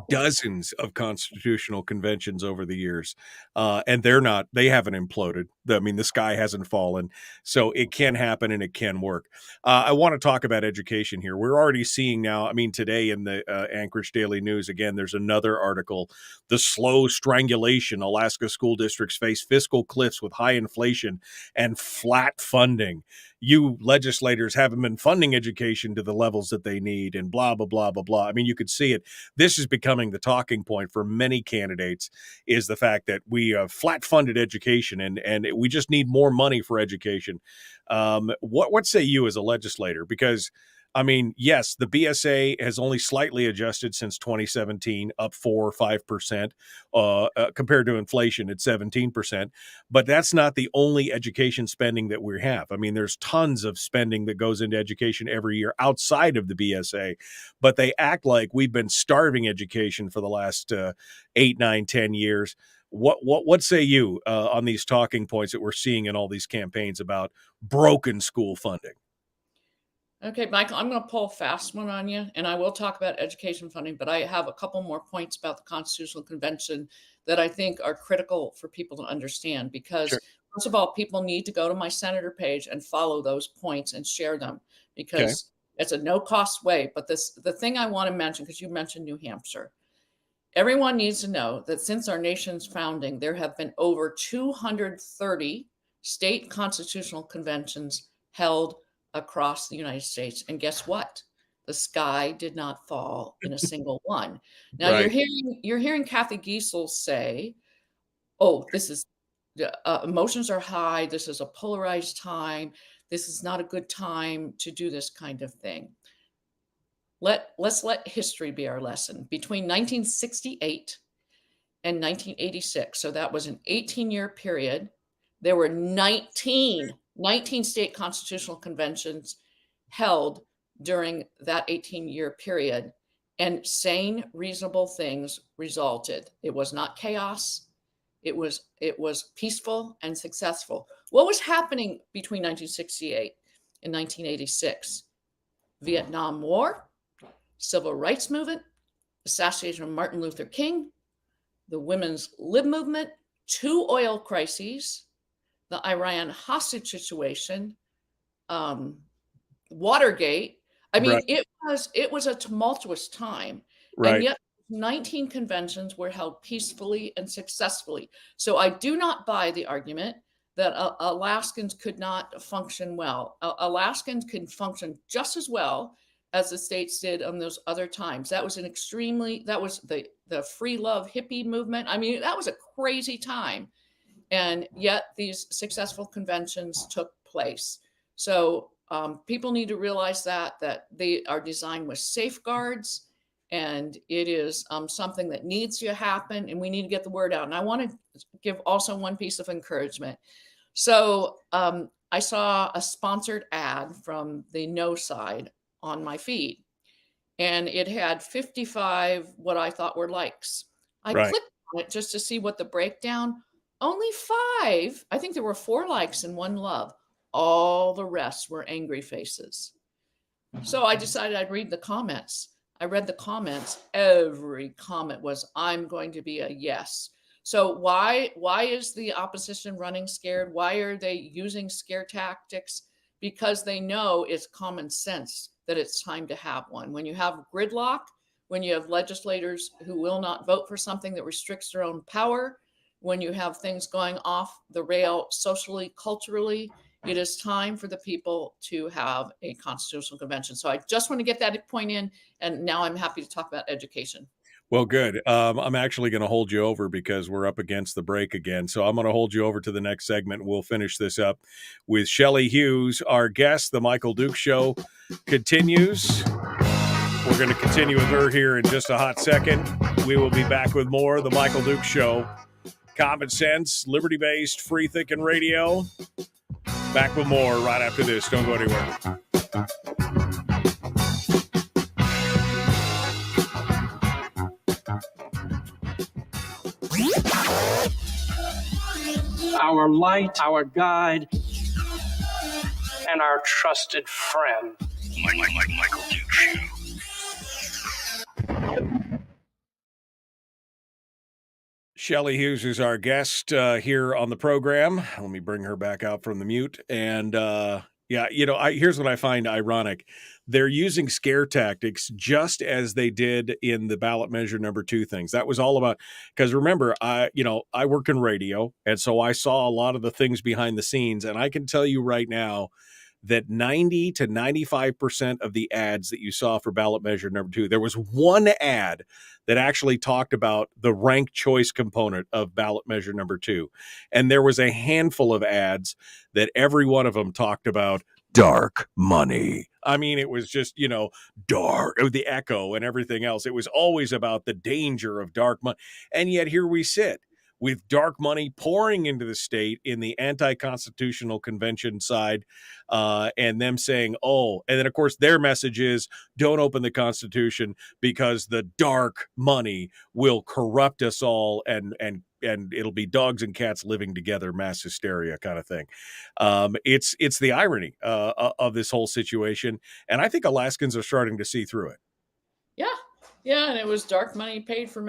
dozens of constitutional conventions over the years. And they haven't imploded. I mean, the sky hasn't fallen. So it can happen and it can work. I want to talk about education here. We're already seeing now, I mean, today in the Anchorage Daily News, again, there's another article, The Slow Strangulation. Alaska school districts face fiscal cliffs with high inflation and flat funding. You legislators haven't been funding education to the levels that they need, and blah, blah, blah, blah, blah. I mean, you could see it. This is becoming the talking point for many candidates, is the fact that we flat funded education and we just need more money for education. What say you as a legislator? Because I mean, yes, the BSA has only slightly adjusted since 2017, up 4 or 5% compared to inflation at 17%. But that's not the only education spending that we have. I mean, there's tons of spending that goes into education every year outside of the BSA. But they act like we've been starving education for the last 8, 9, 10 years. What say you on these talking points that we're seeing in all these campaigns about broken school funding? Okay, Michael, I'm going to pull a fast one on you, and I will talk about education funding, but I have a couple more points about the Constitutional Convention that I think are critical for people to understand, because First of all, people need to go to my senator page and follow those points and share them, because it's a no-cost way. But the thing I want to mention, because you mentioned New Hampshire, everyone needs to know that since our nation's founding, there have been over 230 state constitutional conventions held across the United States. And guess what? The sky did not fall in a single one. Now you're hearing Kathy Giessel say, "Oh, this is emotions are high. This is a polarized time. This is not a good time to do this kind of thing." Let's let history be our lesson. Between 1968 and 1986, so that was an 18-year period, there were 19 state constitutional conventions held during that 18-year period, and sane, reasonable things resulted. It was not chaos. It was peaceful and successful. What was happening between 1968 and 1986? Vietnam War, Civil Rights Movement, assassination of Martin Luther King, the women's lib movement, 2 oil crises, the Iran hostage situation, Watergate. I mean, it was a tumultuous time, and yet 19 conventions were held peacefully and successfully. So I do not buy the argument that Alaskans could not function well. Alaskans can function just as well as the states did on those other times. That was the free love hippie movement. I mean, that was a crazy time. And yet these successful conventions took place. So people need to realize that they are designed with safeguards, and it is something that needs to happen, and we need to get the word out. And I want to give also one piece of encouragement. So I saw a sponsored ad from the No Side on my feed, and it had 55 what I thought were likes. I clicked on it just to see what the breakdown. Only 5. I think there were 4 likes and 1 love. All the rest were angry faces. So I decided I'd read the comments. I read the comments. Every comment was, "I'm going to be a yes." So why is the opposition running scared? Why are they using scare tactics? Because they know it's common sense that it's time to have one. When you have gridlock, when you have legislators who will not vote for something that restricts their own power, when you have things going off the rail socially, culturally, it is time for the people to have a constitutional convention. So I just want to get that point in, and now I'm happy to talk about education. Well, good. I'm actually going to hold you over because we're up against the break again. So I'm going to hold you over to the next segment. We'll finish this up with Shelley Hughes, our guest. The Michael Duke Show continues. We're going to continue with her here in just a hot second. We will be back with more of The Michael Duke Show. Common sense, liberty-based, free-thinking radio. Back with more right after this. Don't go anywhere. Our light, our guide, and our trusted friend. Michael Duke Show. Shelley Hughes is our guest here on the program. Let me bring her back out from the mute. And here's what I find ironic. They're using scare tactics just as they did in the ballot measure number 2 things. That was all about, because remember, I work in radio, and so I saw a lot of the things behind the scenes, and I can tell you right now that 90 to 95% of the ads that you saw for ballot measure number 2, there was one ad that actually talked about the ranked choice component of ballot measure number 2. And there was a handful of ads that every one of them talked about dark money. I mean, it was just, dark, the echo and everything else. It was always about the danger of dark money. And yet here we sit with dark money pouring into the state in the anti-constitutional convention side, and them saying, and then, of course, their message is don't open the Constitution because the dark money will corrupt us all and it'll be dogs and cats living together, mass hysteria kind of thing. It's the irony of this whole situation, and I think Alaskans are starting to see through it. Yeah, and it was dark money paid for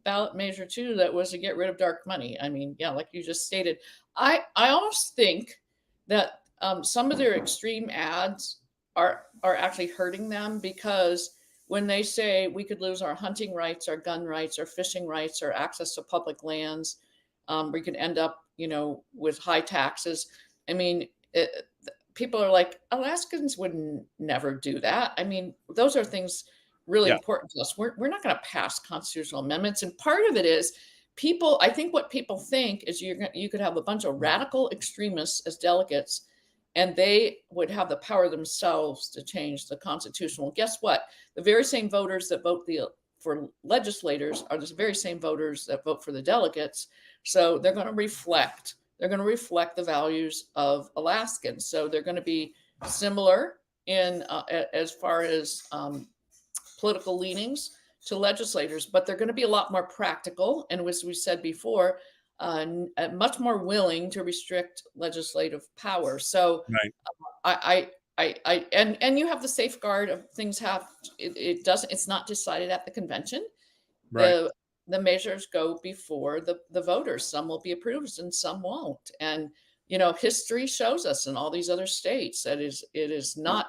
ballot measure 2 that was to get rid of dark money. I mean, yeah, like you just stated. I almost think that some of their extreme ads are actually hurting them, because when they say we could lose our hunting rights, our gun rights, our fishing rights, our access to public lands, we could end up, with high taxes. I mean, people are like, Alaskans would never do that. I mean, those are things really important to us. We're not going to pass constitutional amendments. And part of it is I think what people think is you could have a bunch of radical extremists as delegates, and they would have the power themselves to change the Constitution. Well, guess what? The very same voters that vote for legislators are the very same voters that vote for the delegates. So they're going to reflect the values of Alaskans. So they're going to be similar in as far as political leanings to legislators, but they're going to be a lot more practical, and as we said before, much more willing to restrict legislative power. So, right. And you have the safeguard of things it's not decided at the convention. Right. The measures go before the voters. Some will be approved and some won't. And history shows us in all these other states that it is not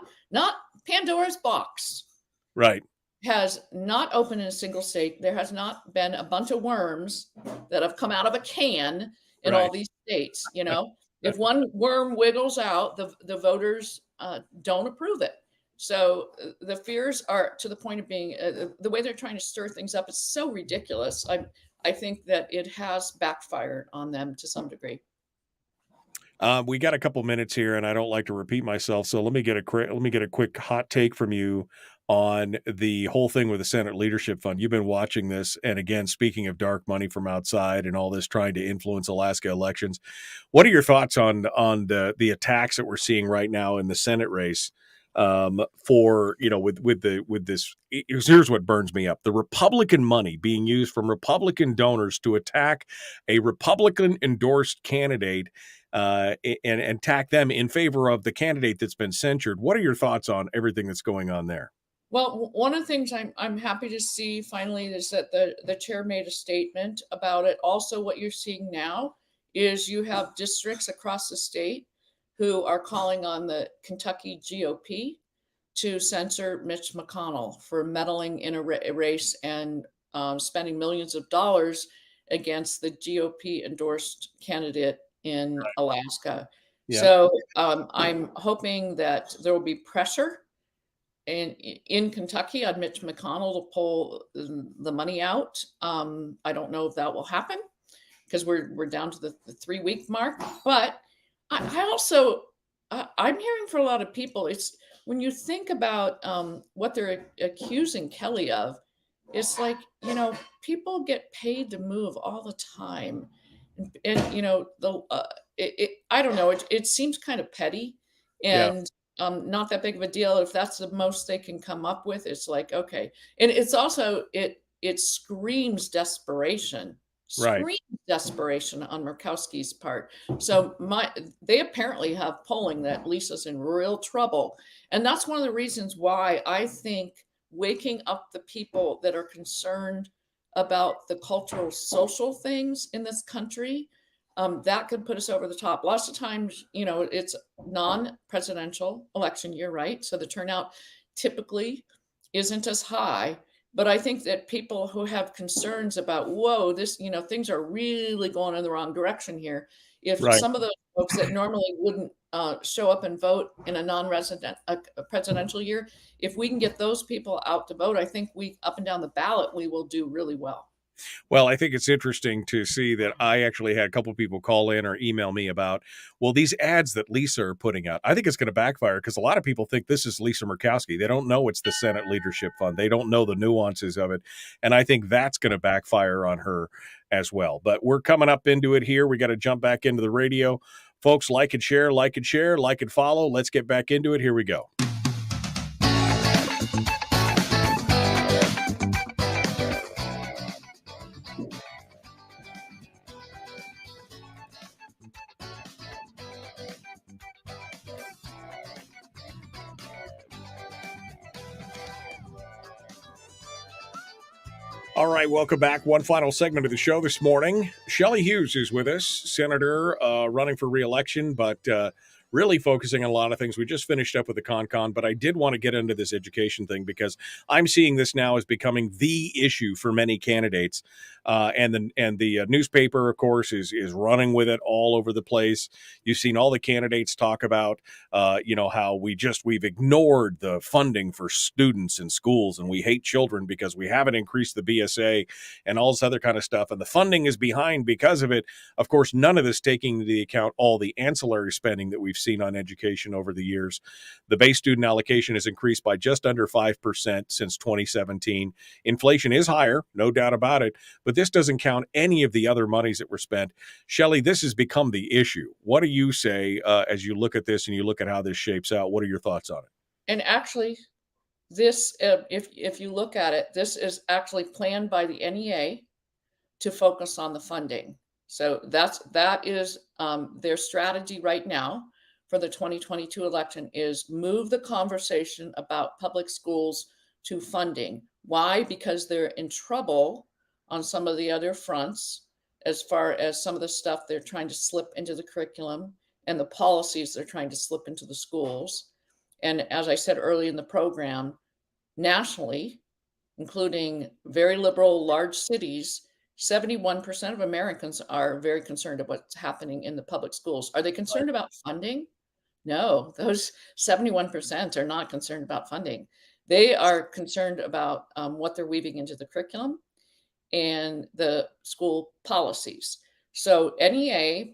Pandora's box. Right. Has not opened in a single state. There has not been a bunch of worms that have come out of a can in all these states. If one worm wiggles out, the voters don't approve it. So the fears are to the point of being the way they're trying to stir things up is so ridiculous. I think that it has backfired on them to some degree. We got a couple minutes here, and I don't like to repeat myself, so let me get a quick hot take from you on the whole thing with the Senate Leadership Fund. You've been watching this, and again, speaking of dark money from outside and all this trying to influence Alaska elections, what are your thoughts on the attacks that we're seeing right now in the Senate race? With this, here's what burns me up: the Republican money being used from Republican donors to attack a Republican endorsed candidate. And attack them in favor of the candidate that's been censured. What are your thoughts on everything that's going on there? Well, one of the things I'm happy to see finally is that the chair made a statement about it. Also, what you're seeing now is you have districts across the state who are calling on the Kentucky GOP to censor Mitch McConnell for meddling in a race and spending millions of dollars against the GOP endorsed candidate in Alaska. Yeah. So I'm hoping that there will be pressure in Kentucky on Mitch McConnell to pull the money out. I don't know if that will happen because we're down to the 3-week mark. But I also I'm hearing for a lot of people, it's when you think about what they're accusing Kelly of, it's like, people get paid to move all the time. And I don't know. It seems kind of petty Yeah. and not that big of a deal. If that's the most they can come up with, it's like, okay. And it's also, it screams desperation, Right. screams desperation on Murkowski's part. So they apparently have polling that Lisa's in real trouble. And that's one of the reasons why I think waking up the people that are concerned about the cultural social things in this country, that could put us over the top. Lots of times, it's non-presidential election year, right? So the turnout typically isn't as high. But I think that people who have concerns about, whoa, this, things are really going in the wrong direction here. If Right. some of those folks that normally wouldn't show up and vote in a non-resident a presidential year, if we can get those people out to vote, I think up and down the ballot, we will do really well. Well, I think it's interesting to see that I actually had a couple people call in or email me about, well, these ads that Lisa are putting out. I think it's going to backfire because a lot of people think this is Lisa Murkowski. They don't know it's the Senate Leadership Fund. They don't know the nuances of it. And I think that's going to backfire on her as well. But we're coming up into it here. We got to jump back into the radio. Folks, like and share, like and share, like and follow. Let's get back into it. Here we go. All right, welcome back. One final segment of the show this morning. Shelley Hughes is with us, senator running for re-election, but really focusing on a lot of things. We just finished up with the con, but I did want to get into this education thing because I'm seeing this now as becoming the issue for many candidates. And the newspaper, of course, is running with it all over the place. You've seen all the candidates talk about, how we've ignored the funding for students in schools, and we hate children because we haven't increased the BSA and all this other kind of stuff. And the funding is behind because of it. Of course, none of this taking into account all the ancillary spending that we've seen on education over the years. The base student allocation has increased by just under 5% since 2017. Inflation is higher, no doubt about it, but this doesn't count any of the other monies that were spent. Shelley, this has become the issue. What do you say as you look at this and you look at how this shapes out? What are your thoughts on it? And actually, this, if you look at it, this is actually planned by the NEA to focus on the funding. So that is their strategy right now for the 2022 election, is move the conversation about public schools to funding. Why? Because they're in trouble on some of the other fronts, as far as some of the stuff they're trying to slip into the curriculum and the policies they're trying to slip into the schools. And as I said early in the program, nationally, including very liberal large cities, 71% of Americans are very concerned about what's happening in the public schools. Are they concerned about funding? No, those 71% are not concerned about funding. They are concerned about what they're weaving into the curriculum and the school policies. So NEA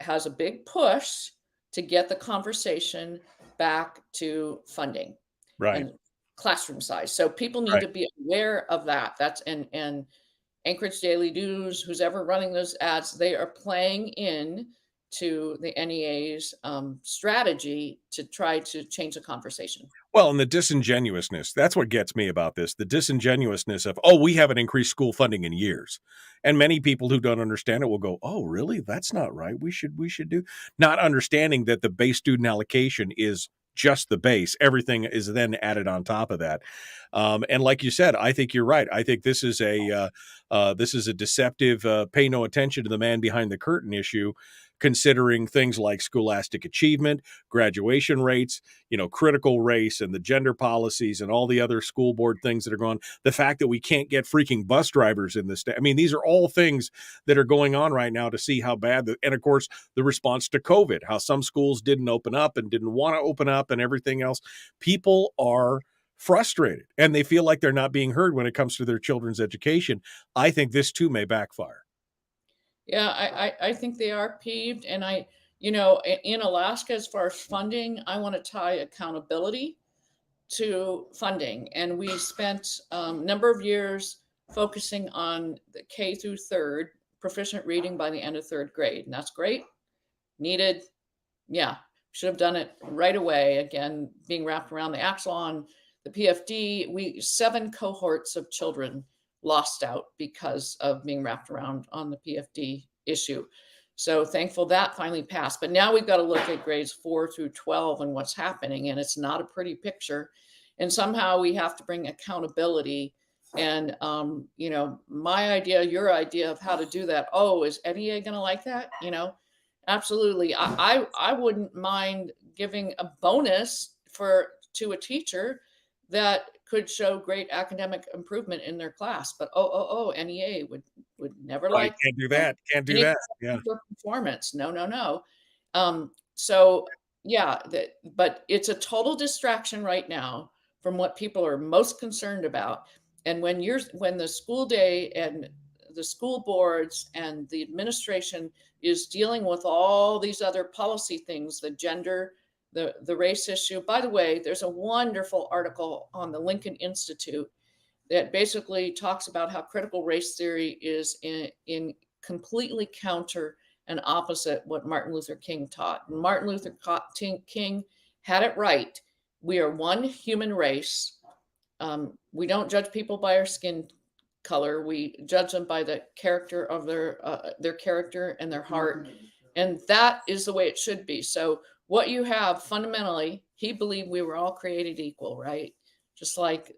has a big push to get the conversation back to funding, right, and classroom size. So people need to be aware of that. That's and Anchorage Daily News, who's ever running those ads, they are playing in to the NEA's strategy to try to change the conversation. Well, and the disingenuousness, that's what gets me about this. The disingenuousness of, we haven't increased school funding in years. And many people who don't understand it will go, oh, really? That's not right. We should do. Not understanding that the base student allocation is just the base. Everything is then added on top of that. And like you said, I think you're right. I think this is a deceptive, pay no attention to the man behind the curtain issue, considering things like scholastic achievement, graduation rates, critical race and the gender policies and all the other school board things that are going on. The fact that we can't get freaking bus drivers in this state. I mean, these are all things that are going on right now to see how bad. And of course, the response to COVID, how some schools didn't open up and didn't want to open up and everything else. People are frustrated and they feel like they're not being heard when it comes to their children's education. I think this too may backfire. Yeah, I think they are peeved. And in Alaska, as far as funding, I want to tie accountability to funding. And we spent a number of years focusing on the K through third, proficient reading by the end of third grade. And that's great. needed. Yeah, should have done it right away. Again, being wrapped around the axle on the PFD, 7 cohorts of children lost out because of being wrapped around on the PFD issue. So thankful that finally passed. But now we've got to look at grades 4 through 12 and what's happening. And it's not a pretty picture. And somehow we have to bring accountability. And, my idea, your idea of how to do that. Oh, is NEA going to like that? Absolutely. I wouldn't mind giving a bonus to a teacher that could show great academic improvement in their class. But NEA would never Right, like. can't do that. Can't do that. Yeah. For performance. No. So yeah, but it's a total distraction right now from what people are most concerned about. And when the school day and the school boards and the administration is dealing with all these other policy things, the gender, the race issue. By the way, there's a wonderful article on the Lincoln Institute that basically talks about how critical race theory is in completely counter and opposite what Martin Luther King taught. And Martin Luther King had it right. We are one human race. We don't judge people by our skin color. We judge them by the character of their character and their heart. And that is the way it should be. So what you have fundamentally, he believed we were all created equal, right? Just like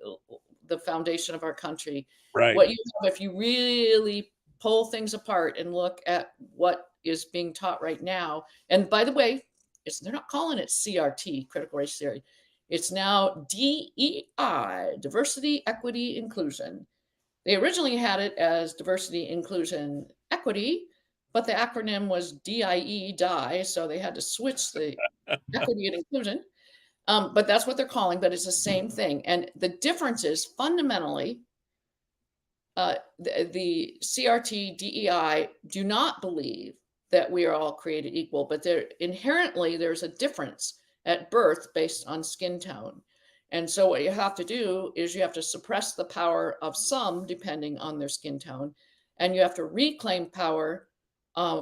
the foundation of our country. Right. What you have, if you really pull things apart and look at what is being taught right now, and by the way, they're not calling it CRT, critical race theory. It's now DEI, diversity, equity, inclusion. They originally had it as diversity, inclusion, equity, but the acronym was DIE, die, so they had to switch the equity and inclusion. But that's what they're calling, but it's the same thing. And the difference is fundamentally, the CRT, DEI do not believe that we are all created equal, but there's a difference at birth based on skin tone. And so what you have to do is you have to suppress the power of some depending on their skin tone, and you have to reclaim power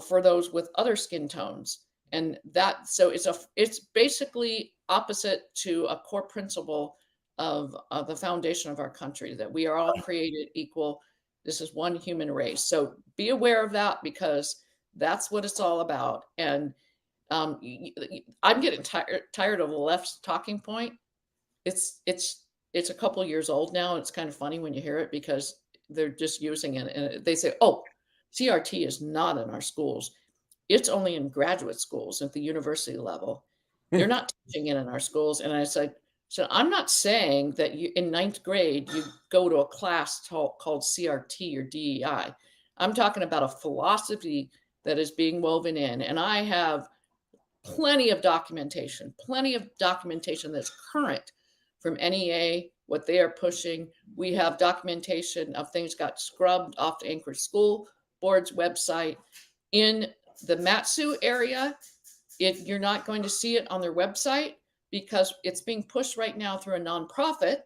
for those with other skin tones. And so it's basically opposite to a core principle of the foundation of our country, that we are all created equal. This is one human race. So be aware of that, because that's what it's all about. And I'm getting tired of the left's talking point. It's a couple years old now. It's kind of funny when you hear it, because they're just using it. And they say, oh, CRT is not in our schools. It's only in graduate schools at the university level. They're not teaching it in our schools. And I said, so I'm not saying that in 9th grade, you go to a class called CRT or DEI. I'm talking about a philosophy that is being woven in. And I have plenty of documentation that's current from NEA, what they are pushing. We have documentation of things got scrubbed off the Anchorage School Board's website. In the Matsu area, you're not going to see it on their website, because it's being pushed right now through a nonprofit,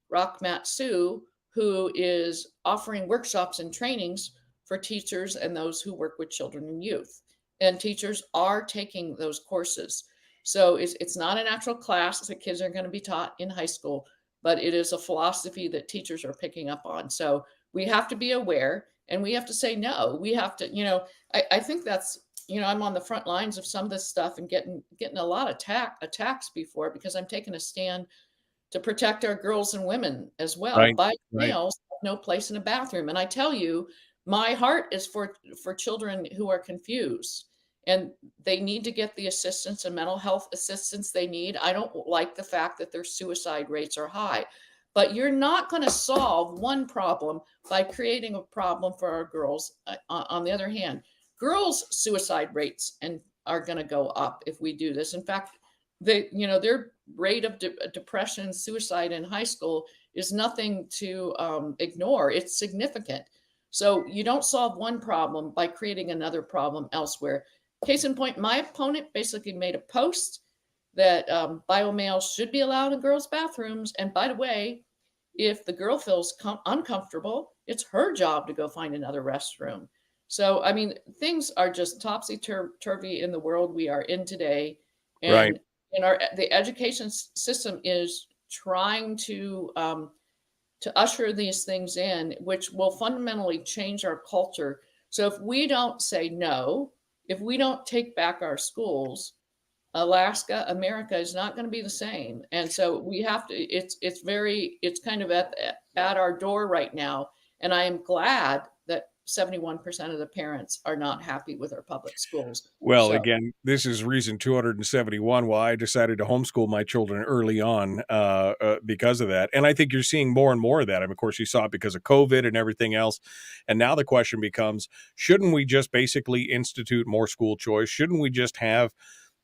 Rock Matsu, who is offering workshops and trainings for teachers and those who work with children and youth. And teachers are taking those courses. So it's not an actual class that kids are going to be taught in high school, but it is a philosophy that teachers are picking up on. So we have to be aware, and we have to say no. We have to, I think that's, I'm on the front lines of some of this stuff and getting a lot of attacks before, because I'm taking a stand to protect our girls and women as well. Right, By right. males, no place in a bathroom. And I tell you, my heart is for children who are confused, and they need to get the assistance and mental health assistance they need. I don't like the fact that their suicide rates are high, but you're not going to solve one problem by creating a problem for our girls. On the other hand, girls' suicide rates are going to go up if we do this. In fact, their rate of depression, suicide in high school is nothing to ignore. It's significant. So you don't solve one problem by creating another problem elsewhere. Case in point, my opponent basically made a post that bio males should be allowed in girls' bathrooms. And by the way, if the girl feels uncomfortable, it's her job to go find another restroom. So, I mean, things are just topsy-turvy in the world we are in today. Right. And the education system is trying to usher these things in, which will fundamentally change our culture. So if we don't say no, if we don't take back our schools, America is not going to be the same. And so we have to, it's kind of at our door right now. And I am glad that 71% of the parents are not happy with our public schools. Well, So, again, this is reason 271 why I decided to homeschool my children early on because of that. And I think you're seeing more and more of that. I mean, of course, you saw it because of COVID and everything else. And now the question becomes, shouldn't we just basically institute more school choice? Shouldn't we just have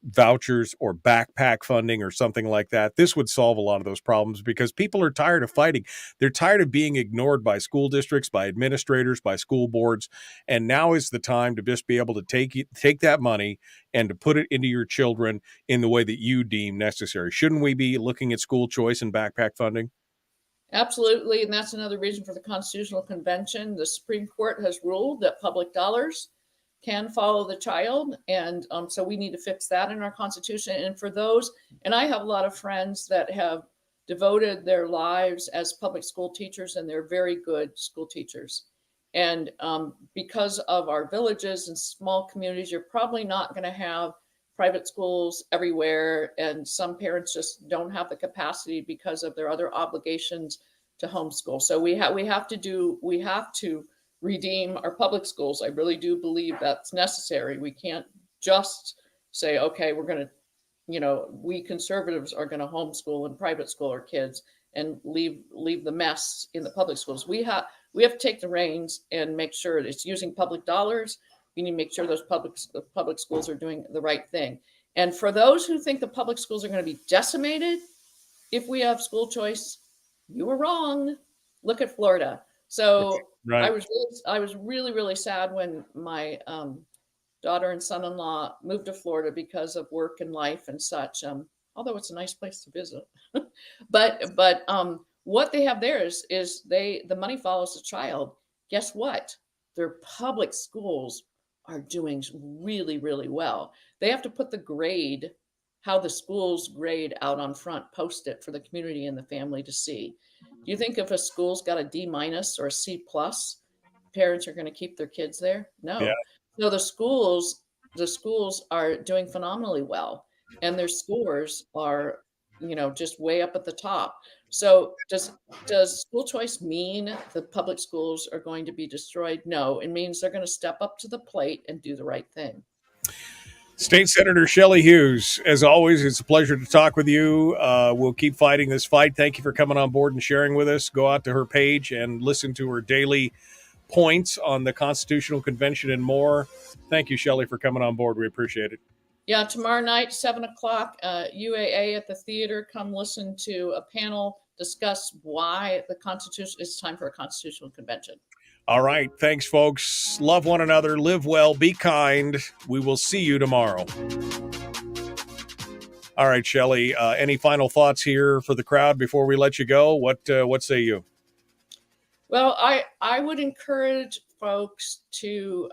vouchers or backpack funding or something like that? This would solve a lot of those problems because people are tired of fighting. They're tired of being ignored by school districts, by administrators, by school boards. And now is the time to just be able to take that money and to put it into your children in the way that you deem necessary. Shouldn't we be looking at school choice and backpack funding? absolutely. And that's another reason for the Constitutional Convention. The Supreme Court has ruled that public dollars can follow the child. And so we need to fix that in our Constitution. And for those, and I have a lot of friends that have devoted their lives as public school teachers, and they're very good school teachers. And because of our villages and small communities, you're probably not going to have private schools everywhere. And some parents just don't have the capacity because of their other obligations to homeschool. So we have to redeem our public schools. I really do believe that's necessary. We can't just say, okay, we're going to, we conservatives are going to homeschool and private school our kids and leave the mess in the public schools. We have to take the reins and make sure it's using public dollars. We need to make sure those public schools are doing the right thing. And for those who think the public schools are going to be decimated if we have school choice, you were wrong. Look at Florida. So right. I was really, really sad when my daughter and son-in-law moved to Florida because of work and life and such. Although it's a nice place to visit, but what they have there is the money follows the child. Guess what? Their public schools are doing really, really well. They have to put the grade, how the schools grade out on front, post it for the community and the family to see. Do you think if a school's got a D- or a C+, parents are going to keep their kids there? No. Yeah. So the schools are doing phenomenally well, and their scores are, just way up at the top. So does school choice mean the public schools are going to be destroyed? No, it means they're going to step up to the plate and do the right thing. State Senator Shelley Hughes, as always, it's a pleasure to talk with you. We'll keep fighting this fight. Thank you for coming on board and sharing with us. Go out to her page and listen to her daily points on the Constitutional Convention and more. Thank you, Shelley, for coming on board. We appreciate it. Yeah, tomorrow night, 7:00, UAA at the theater. Come listen to a panel discuss why it's time for a Constitutional Convention. All right. Thanks, folks. Love one another. Live well. Be kind. We will see you tomorrow. All right, Shelley, any final thoughts here for the crowd before we let you go? What say you? Well, I would encourage folks to,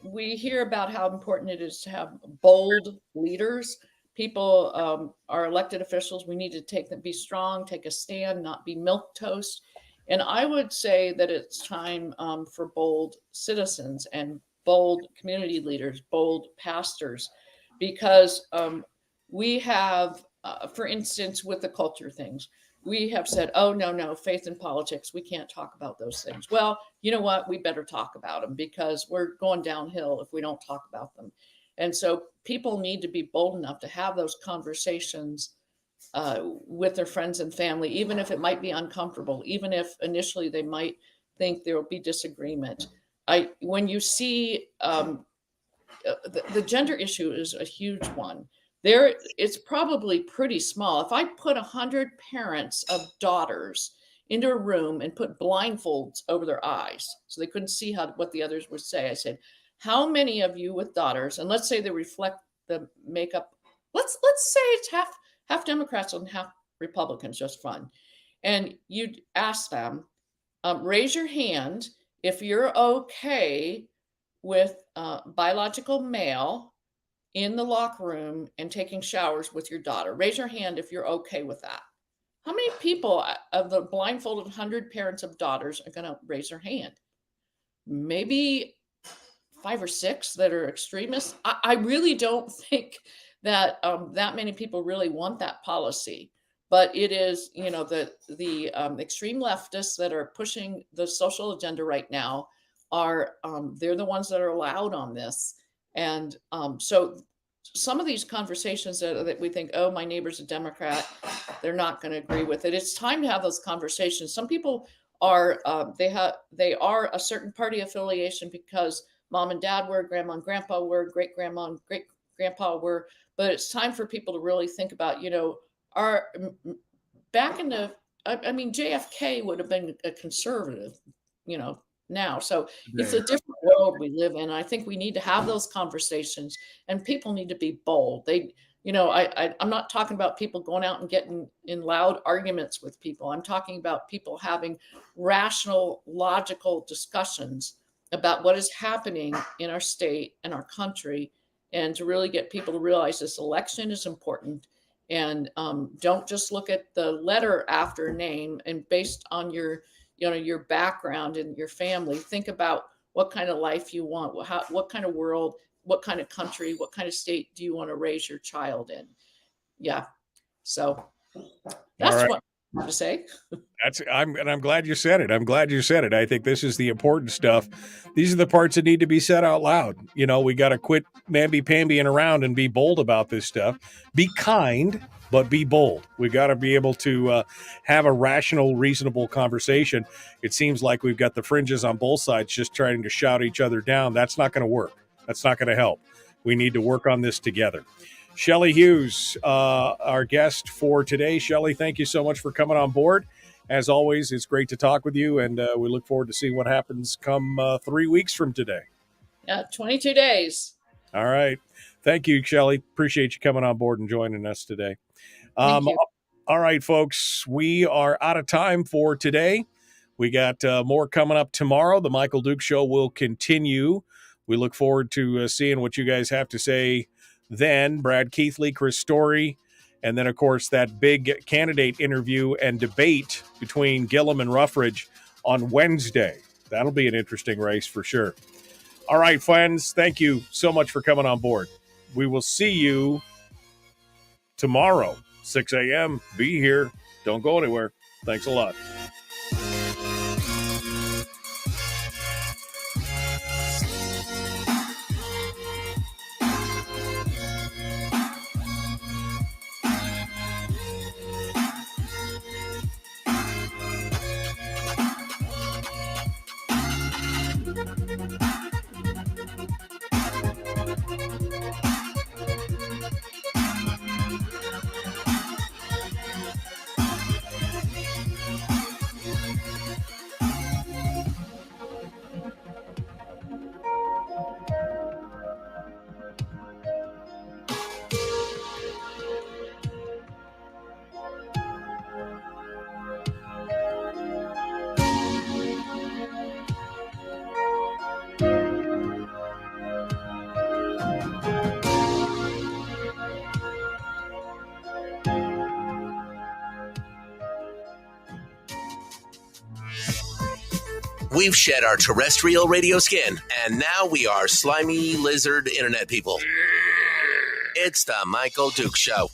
we hear about how important it is to have bold leaders. People, our elected officials, we need to be strong, take a stand, not be milquetoast. And I would say that it's time for bold citizens and bold community leaders, bold pastors, because we have, for instance, with the culture things, we have said, oh, no, faith and politics, we can't talk about those things. Well, you know what? We better talk about them because we're going downhill if we don't talk about them. And so people need to be bold enough to have those conversations with their friends and family, even if it might be uncomfortable, even if initially they might think there will be disagreement. When you see the gender issue is a huge one. It's probably pretty small. If I put 100 parents of daughters into a room and put blindfolds over their eyes so they couldn't see what the others would say, I said, how many of you with daughters, and let's say they reflect the makeup, let's say it's half Democrats and half Republicans, just fun. And you'd ask them, raise your hand if you're okay with biological male in the locker room and taking showers with your daughter. Raise your hand if you're okay with that. How many people of the blindfolded 100 parents of daughters are going to raise their hand? Maybe 5 or 6 that are extremists. I really don't think that that many people really want that policy. But it is, the extreme leftists that are pushing the social agenda right now are they're the ones that are allowed on this. And so some of these conversations that we think, oh, my neighbor's a Democrat, they're not going to agree with it. It's time to have those conversations. Some people are they are a certain party affiliation because mom and dad were, grandma and grandpa were, great grandma and great grandpa were. But it's time for people to really think about, back in the, JFK would have been a conservative, now. So it's a different world we live in. I think we need to have those conversations, and people need to be bold. I'm not talking about people going out and getting in loud arguments with people. I'm talking about people having rational, logical discussions about what is happening in our state and our country, and to really get people to realize this election is important. And don't just look at the letter after name and based on your background and your family. Think about what kind of life you want, what kind of world, what kind of country, what kind of state do you want to raise your child in? Yeah. So that's what I have to say. I'm glad you said it. I'm glad you said it. I think this is the important stuff. These are the parts that need to be said out loud. We got to quit mamby-pambying around and be bold about this stuff. Be kind, but be bold. We got to be able to have a rational, reasonable conversation. It seems like we've got the fringes on both sides just trying to shout each other down. That's not going to work. That's not going to help. We need to work on this together. Shelley Hughes, our guest for today. Shelley, thank you so much for coming on board. As always, it's great to talk with you, and we look forward to seeing what happens come 3 weeks from today. Yeah, 22 days. All right. Thank you, Shelley. Appreciate you coming on board and joining us today. Thank you. All right, folks, we are out of time for today. We got more coming up tomorrow. The Michael Duke Show will continue. We look forward to seeing what you guys have to say then. Brad Keithley, Chris Story, and then, of course, that big candidate interview and debate between Gillum and Ruffridge on Wednesday. That'll be an interesting race for sure. All right, friends, thank you so much for coming on board. We will see you tomorrow, 6 a.m. Be here. Don't go anywhere. Thanks a lot. We've shed our terrestrial radio skin, and now we are slimy lizard internet people. It's the Michael Duke Show.